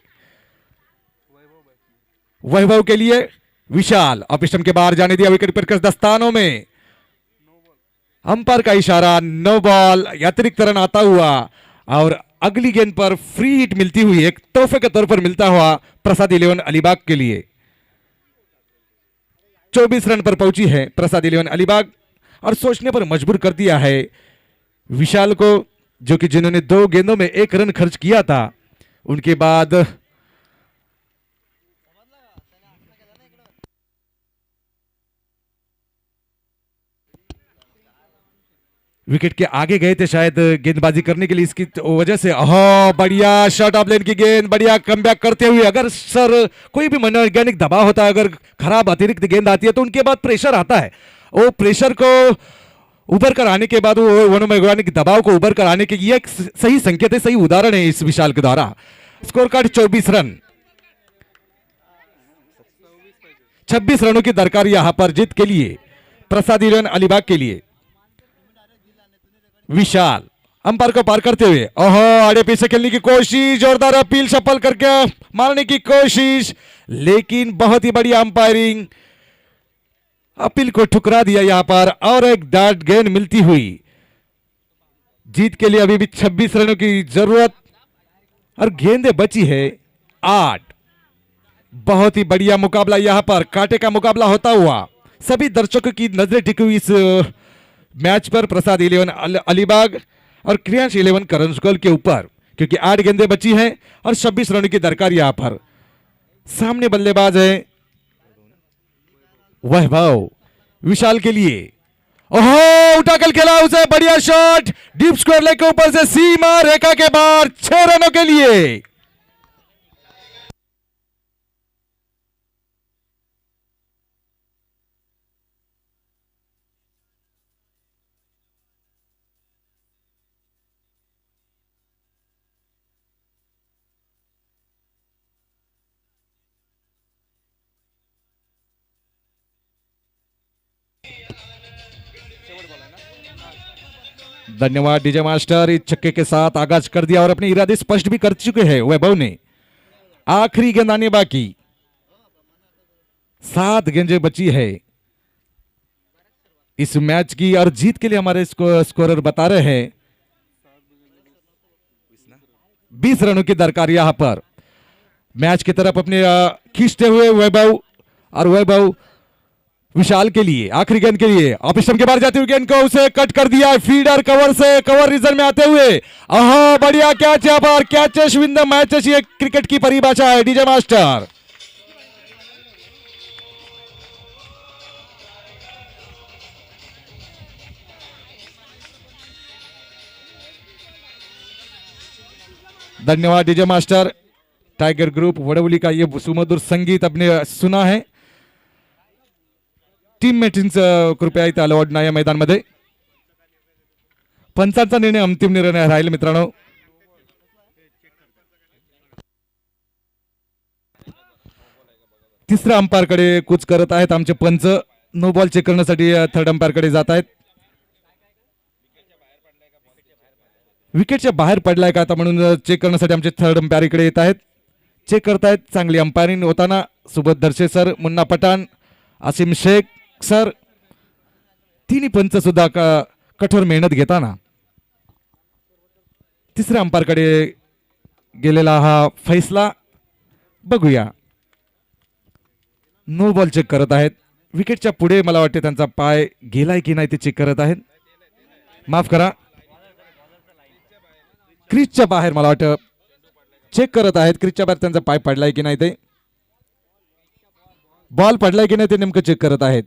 वैभव के लिए विशाल ऑफ स्टंप के बाहर जाने दिया, विकेट पर दस्तानों में अंपायर का इशारा, नो बॉल, अतिरिक्त रन आता हुआ और अगली गेंद पर फ्री हिट मिलती हुई, एक तोहफे के तौर पर मिलता हुआ प्रसाद 11 अलीबाग के लिए। 24 रन पर पहुंची है प्रसाद 11 अलीबाग और सोचने पर मजबूर कर दिया है विशाल को, जो कि जिन्होंने 2 गेंदों में 1 रन खर्च किया था। उनके बाद विकेट के आगे गए थे शायद गेंदबाजी करने के लिए, इसकी वजह से बढ़िया शॉट ऑफ लेन की गेंद, बढ़िया कमबैक करते हुए। अगर सर कोई भी मनोवैज्ञानिक दबाव होता है, अगर खराब अतिरिक्त गेंद आती है तो उनके बाद प्रेशर आता है, वो प्रेशर को उभर कर आने के बाद, वो मनोवैज्ञानिक दबाव को उभर कर आने के ये एक सही संकेत है, सही उदाहरण है इस विशाल के द्वारा। स्कोर कार्ड 24 रन, 26 रनों की दरकार यहां पर जीत के लिए प्रसाद 11 अलीबाग के लिए। विशाल अंपायर को पार करते हुए, आड़े पीछे खेलने की कोशिश, जोरदार अपील सफल करके मारने की कोशिश, लेकिन बहुत ही बढ़िया अंपायरिंग, अपील को ठुकरा दिया यहां पर और एक डार्ट गेंद मिलती हुई। जीत के लिए अभी भी 26 रनों की जरूरत और गेंदें बची है 8। बहुत ही बढ़िया मुकाबला यहां पर, कांटे का मुकाबला होता हुआ, सभी दर्शकों की नजरें टिकी हुई इस मैच पर प्रसाद 11 अलीबाग और क्रियांश 11 करंजकोल के ऊपर, क्योंकि 8 गेंदें बची हैं और 26 रनों की दरकार यहां पर। सामने बल्लेबाज है वैभव, विशाल के लिए, ओहो उठाकर खेला उसे, बढ़िया शॉट, डीप स्क्वायर लेग के ऊपर से सीमा रेखा के बाहर, 6 रनों के लिए। धन्यवाद डीजे मास्टर, इस छक्के के साथ आगाज कर दिया और अपने इरादे स्पष्ट भी कर चुके हैं वैभव ने। आखिरी गेंद आने बाकी, 7 गेंदें बची है इस मैच की और जीत के लिए हमारे स्कोरर बता रहे हैं 20 रनों की दरकार यहां पर। मैच की तरफ अपने खींचते हुए वैभव, और वैभव विशाल के लिए आखिरी गेंद के लिए ऑफ स्टंप के बाहर जाती हुई गेंद को उसे कट कर दिया, फीडर कवर से, कवर रीजन में आते हुए, आहा बढ़िया कैच यहां पर, कैचेस विन द मैचेस, ये क्रिकेट की परिभाषा है डीजे मास्टर। धन्यवाद DJ master. Tiger group Wadavali का ये सुमधुर संगीत आपने सुना है। टीम मेटिंग कृपया इथं अलाउड नाही मैदानामध्ये। पंचांचा निर्णय अंतिम निर्णय राहील मित्रांनो। तिसऱ्या अंपायर कडे कूच करत आहेत आमचे पंच, नो बॉल चेक करण्यासाठी थर्ड अंपायर कडे जात आहेत। विकेटच्या बाहेर पडलाय का आता म्हणून चेक करण्यासाठी आमचे थर्ड अंपायर इकडे येत आहेत, चेक करतायत। चांगली अंपायरिंग होताना सुबोध दर्शे सर, मुन्ना पठाण, आसिम शेख सर, तिन्ही पंच सुद्धा कठोर मेहनत घेताना तिसऱ्या अंपायर कडे गेलेला हा फैसला बघूया। नो बॉल चेक करत आहेत, विकेटच्या पुढे मला वाटते त्यांचा पाय गेलाय की नाही ते चेक करत आहेत, माफ करा क्रीजच्या बाहेर मला वाटतं चेक करत आहेत, क्रीजच्या बाहेर त्यांचा पाय पडलाय की नाही ते, बॉल पडलाय की नाही ते नेमकं चेक करत आहेत।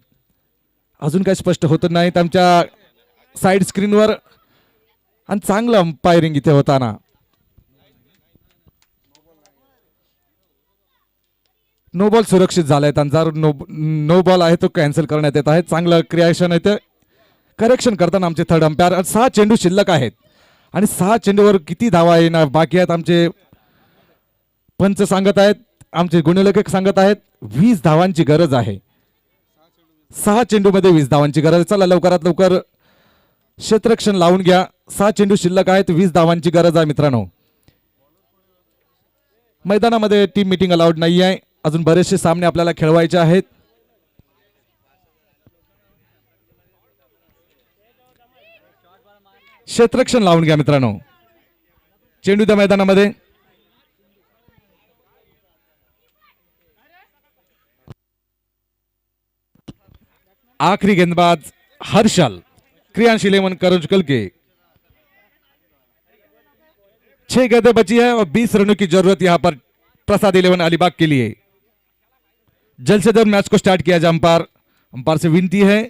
अजून काही स्पष्ट होत नाही आमच्या साइड स्क्रीनवर, आणि चांगलं अंपायरिंग इथे होताना नो बॉल सुरक्षित झालाय त्यांचा, नो बॉल आहे तो कॅन्सल करण्यात येत आहे। चांगलं क्रिएशन आहे ते करेक्शन करताना आमचे थर्ड अंपायर। 6 चेंडू शिल्लक आहेत आणि 6 चेंडूवर किती धावा येणार बाकी आहेत आमचे पंच सांगत आहेत, आमचे गुणलेखक सांगत आहेत 20 धावांची गरज आहे। 6 चेंडूमध्ये 20 धावांची गरज। चला लवकरात लवकर क्षेत्ररक्षण लावून घ्या, 6 चेंडू शिल्लक आहेत, 20 धावांची गरज आहे मित्रांनो। मैदानामध्ये टीम मीटिंग अलाउड नाही आहे, अजून बरेचसे सामने आपल्याला खेळवायचे आहेत। क्षेत्ररक्षण लावून घ्या मित्रांनो, चेंडू त्या मैदानामध्ये। आखिरी गेंदबाज हर्षल, क्रियांशील 11 करंजकल के। 6 गेंदें बची है और 20 रनों की जरूरत यहां पर प्रसाद 11 अलीबाग के लिए। जल्द से जल्द मैच को स्टार्ट किया जाए। अंपायर से विनती है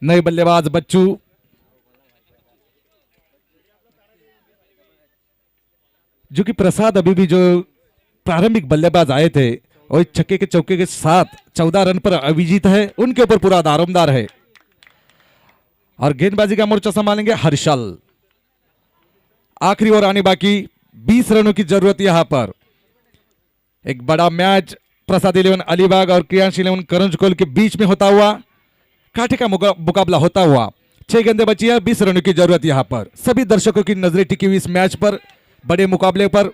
नए बल्लेबाज बच्चू, जो कि प्रसाद अभी भी जो प्रारंभिक बल्लेबाज आए थे और छक्के के चौके के साथ 14 रन पर अविजीत है, उनके ऊपर पूरा दारोमदार है। और गेंदबाजी का मोर्चा संभालेंगे हर्षल। आखिरी ओवर आने बाकी, 20 रनों की जरूरत यहां पर। एक बड़ा मैच प्रसाद 11 अलीबाग और क्रियांशील 11 करंजकोल के बीच में होता हुआ, कांटे का मुकाबला होता हुआ। 6 गेंदें बची है, 20 रनों की जरूरत यहां पर। सभी दर्शकों की नजरें टिकी हुई इस मैच पर, बड़े मुकाबले पर।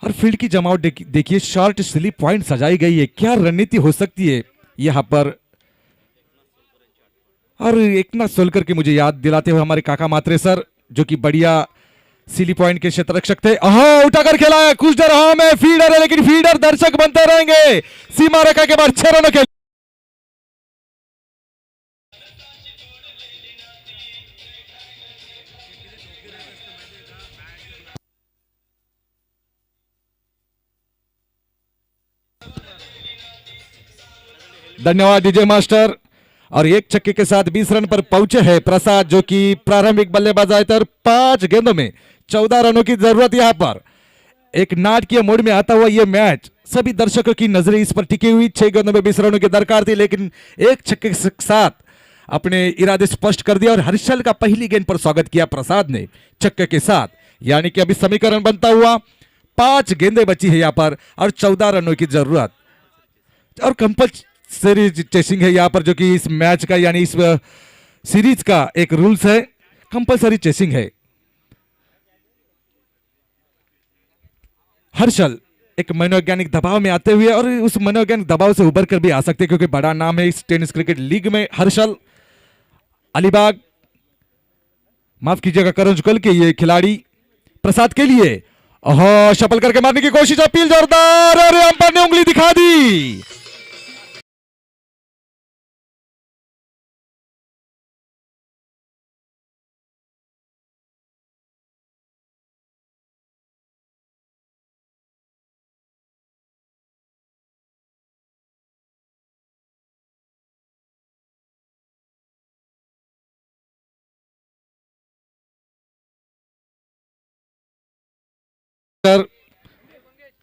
और फील्ड की जमावट देखिए, शॉर्ट स्लिप पॉइंट सजाई गई है, क्या रणनीति हो सकती है यहाँ पर। और एकनाथ सोलकर की मुझे याद दिलाते हुए हमारे काका मात्रे सर, जो कि बढ़िया सिली पॉइंट के क्षेत्र रक्षक थे। उठाकर खेला है, कुछ देर में फीडर है, लेकिन फीडर दर्शक बनते रहेंगे। सीमा रेखा के बाद 6 रनों के धन्यवाद डीजे मास्टर। और एक छक्के के साथ 20 रन पर पहुंचे हैं प्रसाद, जो कि प्रारंभिक बल्लेबाज आए थे और 5 गेंदों में 14 रनों की जरूरत। यहां पर एक नाटकीय मोड में आता हुआ यह मैच, सभी दर्शकों की नजरें इस पर टिकी हुई। 6 गेंदों में 20 रनों की दरकार थी, लेकिन एक छक्के के साथ अपने इरादे स्पष्ट कर दिया और हर्षल का पहली गेंद पर स्वागत किया प्रसाद ने छक्के के साथ। यानी कि अभी समीकरण बनता हुआ 5 गेंदें बची है यहां पर और 14 रनों की जरूरत। और कंपल्सरी चेसिंग है यहां पर, जो कि इस मैच का यानी इस सीरीज का एक रूल्स है, कंपल्सरी चेसिंग है। हर्षल एक मनोवैज्ञानिक दबाव में आते हुए और उस मनोवैज्ञानिक दबाव से उबर कर भी आ सकते, क्योंकि बड़ा नाम है इस टेनिस क्रिकेट लीग में। हर्षल अलीबाग, माफ कीजिएगा, करंजकल के ये खिलाड़ी प्रसाद के लिए शफल करके मारने की कोशिश, अपील जोरदार और अंपायर ने उंगली दिखा दी।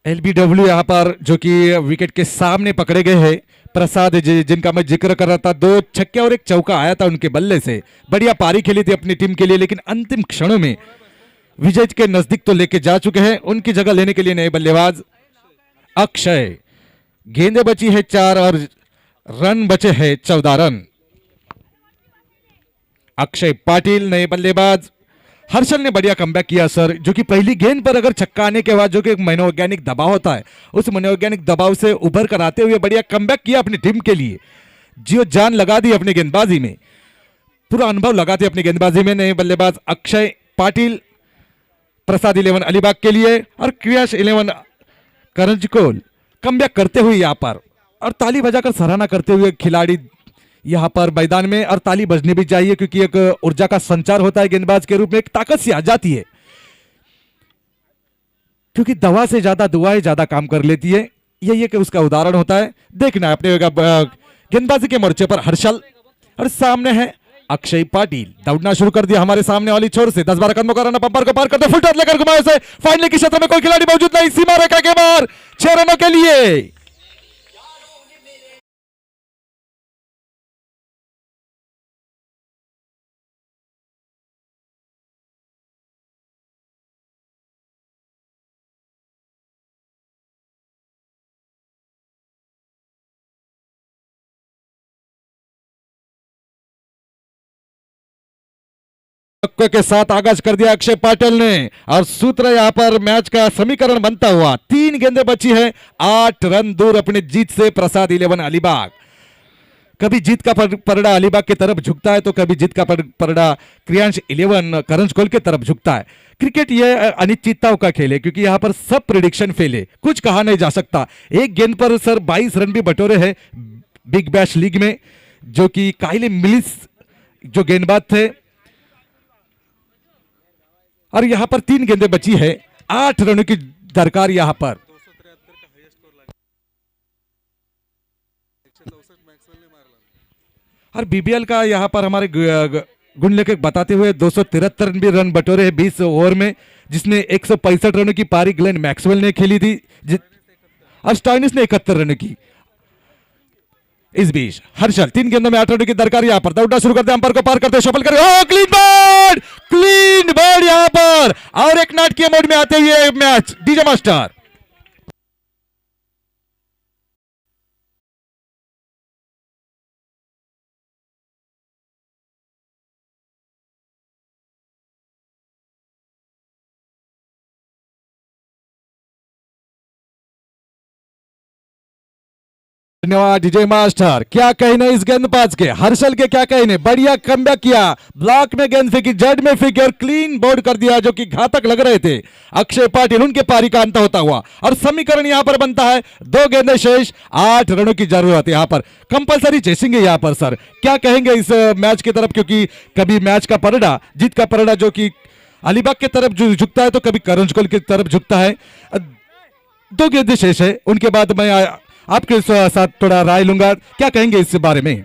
एलबीडब्ल्यू यहां पर, जो कि विकेट के सामने पकड़े गए हैं प्रसाद, जिनका मैं जिक्र कर रहा था। 2 छक्के और 1 चौका आया था उनके बल्ले से, बढ़िया पारी खेली थी अपनी टीम के लिए, लेकिन अंतिम क्षणों में विजय के नजदीक तो लेके जा चुके हैं। उनकी जगह लेने के लिए नए बल्लेबाज अक्षय। गेंदें बची है 4 और रन बचे हैं 14 रन। अक्षय पाटिल नए बल्लेबाज। हर्षल ने बढ़िया कमबैक किया सर, जो कि पहली गेंद पर अगर छक्का आने के बाद जो कि एक मनोवैज्ञानिक दबाव होता है, उस मनोवैज्ञानिक दबाव से उभर कर आते हुए बढ़िया कमबैक किया अपनी टीम के लिए। जियो जान लगा दी अपनी गेंदबाजी में, पूरा अनुभव लगा दी अपनी गेंदबाजी में। नए बल्लेबाज अक्षय पाटिल, प्रसाद 11 अलीबाग के लिए और क्रियाश 11 करंजकोल कमबैक करते हुए यहां पर, और ताली बजाकर सराहना करते हुए खिलाड़ी यहां पर मैदान में। और ताली बजनी भी चाहिए, क्योंकि एक ऊर्जा का संचार होता है गेंदबाज के रूप में, एक ताकत सी आ जाती है, क्योंकि दवा से ज्यादा दुआएं ज्यादा काम कर लेती है। यही है कि उसका उदाहरण होता है। देखना है अपने गेंदबाजी के मोर्चे पर हर्षल, और सामने है अक्षय पाटिल। दौड़ना शुरू कर दिया हमारे सामने वाली छोर से, 10-12 कदमों का रन पंपर को पार करते फुल टॉस लेकर घुमाए से फाइनल के क्षेत्र में कोई खिलाड़ी मौजूद नहीं, सीमा रेखा के बाहर 6 रनों के लिए। के साथ आगाज कर दिया अक्षय पाटिल ने, और सूत्र यहां पर मैच का समीकरण बनता हुआ 3 गेंदें बची है, 8 रन दूर अपनी जीत से प्रसाद 11 अलीबाग। कभी जीत का परड़ा अलीबाग की तरफ झुकता है, तो कभी जीत का परड़ा क्रियांश 11 करंजकोल की तरफ झुकता है। क्रिकेट यह अनिश्चितताओं का खेल है, क्योंकि यहां पर सब प्रिडिक्शन फेल है, कुछ कहा नहीं जा सकता। एक गेंद पर सर 22 रन भी बटोरे हैं बिग बैश लीग में, जो कि काइली मिलिस जो गेंदबाज थे। और यहां पर 3 गेंदें बची है, 8 रनों की दरकार यहां पर। और बीबीएल का यहां पर हमारे गुण लेखक बताते हुए 273 भी रन बटोरे हैं 20 ओवर में, जिसमें 165 रनों की पारी ग्लेन मैक्सवेल ने खेली थी, और स्टॉइनिस ने 71 रनों की। इस बीच हर्षल 3 गेंदों में 8 रनों की दरकार। यहां पर दौड़ना शुरू करते, अंपायर को पार करते, शफल करते, क्लीन बॉल यहां पर, और एक नाटकीय मोड में आते हुए मैच डीजे मास्टर। धन्यवाद डीजे मास्टर। क्या कहने इस गेंदबाज के, हर्षल के क्या कहने, बढ़िया कमबैक किया, ब्लॉक में गेंद फेंकी, जड़ में फेंकी और क्लीन बोर्ड कर दिया जो कि घातक लग रहे थे अक्षय पाटिल, उनके पारी का अंत होता हुआ। और समीकरण यहां पर बनता है 2 गेंदें शेष, 8 रनों की जरूरत है। यहां पर कंपलसरी चेसिंग है यहां पर सर, क्या कहेंगे इस मैच की तरफ, क्योंकि कभी मैच का पलड़ा, जीत का पलड़ा जो कि अलीबाग की तरफ झुकता है तो कभी करंजकोल की तरफ झुकता है। 2 गेंदें शेष है, उनके बाद मैं आपके साथ थोडा राय लूंगा, क्या कहेंगे इस बारे में?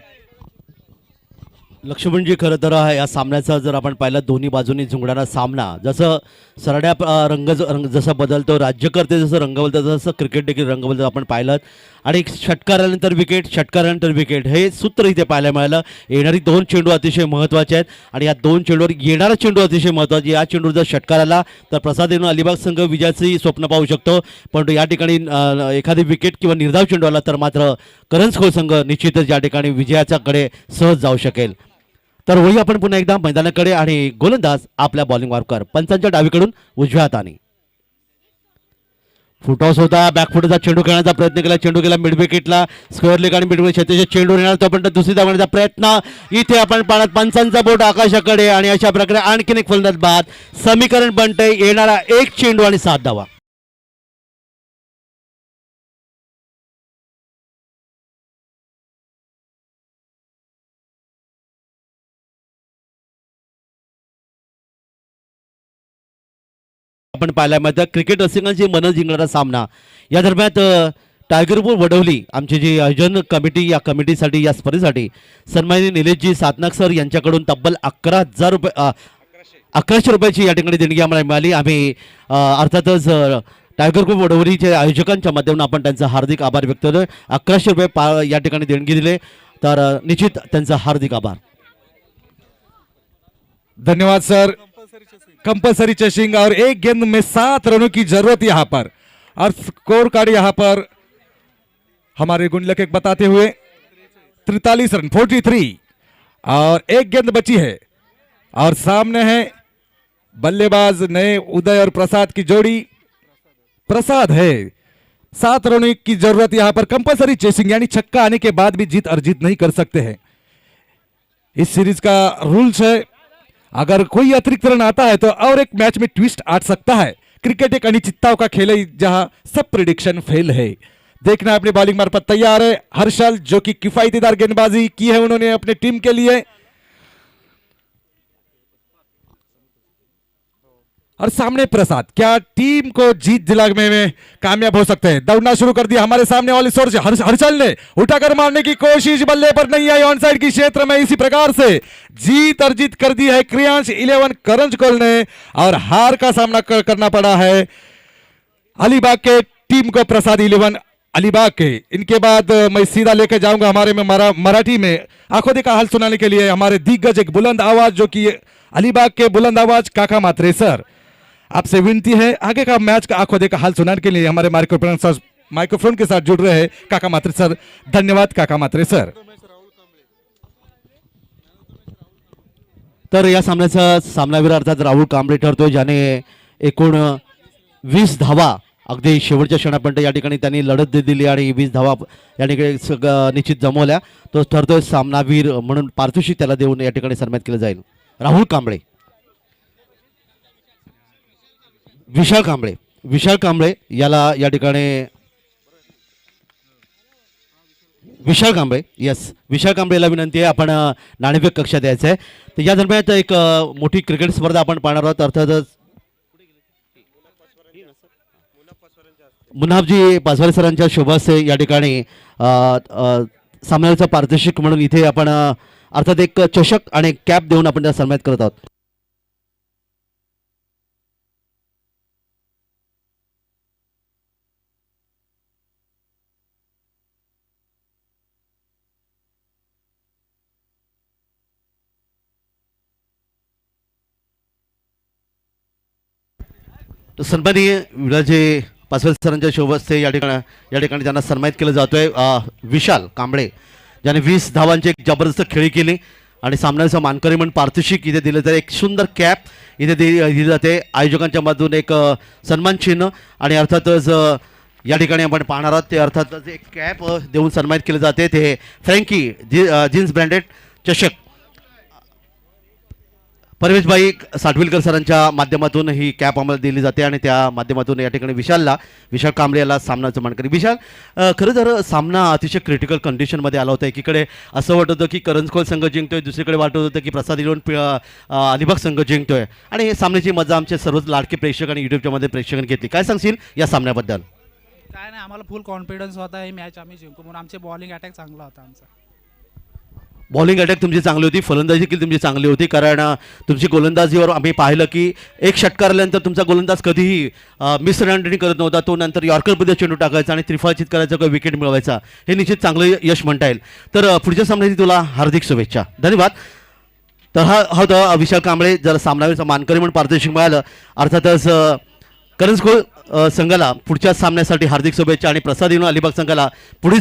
लक्ष्मणजी, खरं तर या सामन्याचा जर आपण पाहिलं दोन्ही बाजूनी झुंजणारा सामना, जसं सरड्या रंग जसा बदलतो, राज्यकर्ते जसं रंग बदलतात तसं क्रिकेट देखील रंग बदलतो आपण पाहिलं. आणि षटकारानंतर विकेट, षटकारानंतर विकेट हे सूत्र इथे पाहायला मिळालं. येणारी 2 चेंडू अतिशय महत्त्वाचे आहेत आणि या 2 चेंडूवर येणारा चेंडू अतिशय महत्त्वाचा. या चेंडूवर जर षटकार आला तर प्रसाद येऊन अलिबाग संघ विजयाची स्वप्न पाहू शकतो, परंतु या ठिकाणी एखादी विकेट किंवा निर्धाव चेंडू आला तर मात्र करंजखोल संघ निश्चितच या ठिकाणी विजयाच्याकडे सहज जाऊ शकेल. तर वही आपण पुन्हा एकदा मैदानाकडे आणि गोलंदाज आपल्या बॉलिंग वारकर, पंचांच्या डावीकडून उजव्या हाताने. फुटॉस होता, बॅकफुटचा चेंडू खेळण्याचा प्रयत्न केला, चेंडू गेला मिड विकेटला, स्क्वेअर लेग आणि मिड विकेट क्षेत्राच्या चेंडू येणार तोपर्यंत दुसरी धावण्याचा प्रयत्न. इथे आपण पाहत पंचांचा बोट आकाशाकडे आणि अशा प्रकारे आणखीन एक फलंदाज बाद. समीकरण बनतंय येणारा 1 चेंडू आणि 7 धावा. आपण पाहायला मिळतं क्रिकेट रसिकांची मन जिंकणारा सामना. या दरम्यान टायगरपूर वडवली आमची जी आयोजन कमिटी, या कमिटीसाठी, या स्पर्धेसाठी सन्माननीय निलेशजी सातनाक सर यांच्याकडून तब्बल 11,000 रुपये 1100 रुपयाची या ठिकाणी देणगी आम्हाला मिळाली. आम्ही अर्थातच टायगरपूर वडवलीच्या आयोजकांच्या माध्यमातून आपण त्यांचा हार्दिक आभार व्यक्त करतो. 1100 रुपये या ठिकाणी देणगी दिले, तर निश्चित त्यांचा हार्दिक आभार. धन्यवाद सर. कंपलसरी चेसिंग और 1 गेंद में 7 रनों की जरूरत यहाँ पर, और स्कोर कार्ड यहाँ पर हमारे गुणलक्षक बताते हुए 43 रन 43, और 1 गेंद बची है और सामने है बल्लेबाज नए उदय और प्रसाद की जोड़ी. प्रसाद है, 7 रनों की जरूरत यहाँ पर. कंपलसरी चेसिंग यानी छक्का आने के बाद भी जीत अर्जित नहीं कर सकते हैं, इस सीरीज का रूल्स है. अगर कोई अतिरिक्त रन आता है तो और एक मैच में ट्विस्ट आ सकता है. क्रिकेट एक अनिश्चितताओं का खेल है जहां सब प्रिडिक्शन फेल है. देखना अपनी बॉलिंग मार्फत तैयार है हर्षल, जो कि किफायतीदार गेंदबाजी की है उन्होंने अपने टीम के लिए. और सामने प्रसाद, क्या टीम को जीत दिलाने में कामयाब हो सकते हैं? दौड़ना शुरू कर दिया हमारे सामने वाले सोर से हर्षल ने उठाकर मारने की कोशिश, बल्ले पर नहीं आई, ऑन साइड की क्षेत्र में. इसी प्रकार से जीत अर्जित कर दी है क्रियांश 11 करंजकोल ने, और हार का सामना करना पड़ा है अलीबाग के टीम को. प्रसाद 11 अलीबाग के. इनके बाद मैं सीधा लेकर जाऊंगा हमारे में मराठी में आंखों देखा हाल सुनाने के लिए हमारे दिग्गज, एक बुलंद आवाज जो कि अलीबाग के बुलंद आवाज काका मात्रे सर. आपसे विनती है आगे का मैच का आंखों देखा हाल सुनाने के लिए हमारे माइक्रोफोन के साथ जुड़ रहे हैं काका मात्रे सर. धन्यवाद काका मात्रे सर. तर या सामन्याचा सामनावीर अर्थात राहुल कांबळे ठरतोय, ज्याने एकूण 20 धावा अगदी शेवटच्या क्षणापर्यंत या ठिकाणी त्यांनी लढत दिली आणि 20 धावा या ठिकाणी निश्चित जमवल्या. तो ठरतोय सामनावीर म्हणून पारितोषिक त्याला देऊन या ठिकाणी सन्मानित केलं जाईल. राहुल कांबळे, विशाल कांबळे याला या ठिकाणी विशाल कांबळेला विनंती आहे, आपण नाणेफेक कक्षात यायचं आहे. तर या दरम्यान एक मोठी क्रिकेट स्पर्धा आपण पाहणार आहोत. अर्थातच मुनाफजी पासवाले सरांच्या शोभासे या ठिकाणी सामन्याचं पारितोषिक म्हणून इथे आपण अर्थात एक चषक आणि कॅप देऊन आपण त्याला सन्मानित करत आहोत. सन्माननीय विराजे पासवाल सरांच्या शोभस्ते या ठिकाणी त्यांना सन्मानित केलं जातोय. विशाल कांबळे ज्याने 20 धावांची एक जबरदस्त खेळी केली आणि सामन्याचं मानकरी म्हणून पारितोषिक इथे दिलं तर एक सुंदर कॅप इथे दिली जाते. आयोजकांच्या मधून एक सन्मान चिन्ह आणि अर्थातच या ठिकाणी आपण पाहणार आहोत ते अर्थातच एक कॅप देऊन सन्मानित केले जाते ते फ्रँकी जीन्स ब्रँडेड चषक परवेशभाई साठविलकर सरांच्या माध्यमातून ही कॅप आम्हाला दिली जाते आणि त्या माध्यमातून या ठिकाणी विशाल कांबळे याला सामनाचं मानकरी. विशाल, खरं तर सामना अतिशय क्रिटिकल कंडिशनमध्ये आला होता. एकीकडे असं वाटत होतं की करंजखोल संघ जिंकतोय, दुसरीकडे वाटत होतं की प्रसाद इलोन अलिबाग संघ जिंकतोय आणि हे सामन्याची मजा आमचे सर्वच लाडके प्रेक्षक आणि यूट्यूबच्या मध्ये प्रेक्षकांनी घेतली. काय सांगशील या सामन्याबद्दल? काय नाही, आम्हाला फुल कॉन्फिडन्स होता ही मॅच आम्ही जिंकू म्हणून. आमचे बॉलिंग अटॅक चांगला होता आमचा. बॉलिंग अटॅक तुमची चांगली होती, फलंदाजी देखील तुमची चांगली होती. कारण तुमची गोलंदाजीवर आम्ही पाहिलं की एक षटकार आल्यानंतर तुमचा गोलंदाज कधीही मिस रन करत नव्हता. तो नंतर यॉर्करमध्ये चेंडू टाकायचा आणि त्रिफळाचीत करायचा किंवा विकेट मिळवायचा. हे निश्चित चांगलं यश म्हणता येईल. तर पुढच्या सामन्याची तुला हार्दिक शुभेच्छा. धन्यवाद. तर हा होता विशाल कांबळे, जर सामनावीरचा मानकरी म्हणून पारितोषिक मिळालं. अर्थातच करंजखोल संघाला पुढच्या सामन्यासाठी हार्दिक शुभेच्छा आणि प्रसाद इलोन अलिबाग संघाला पुढील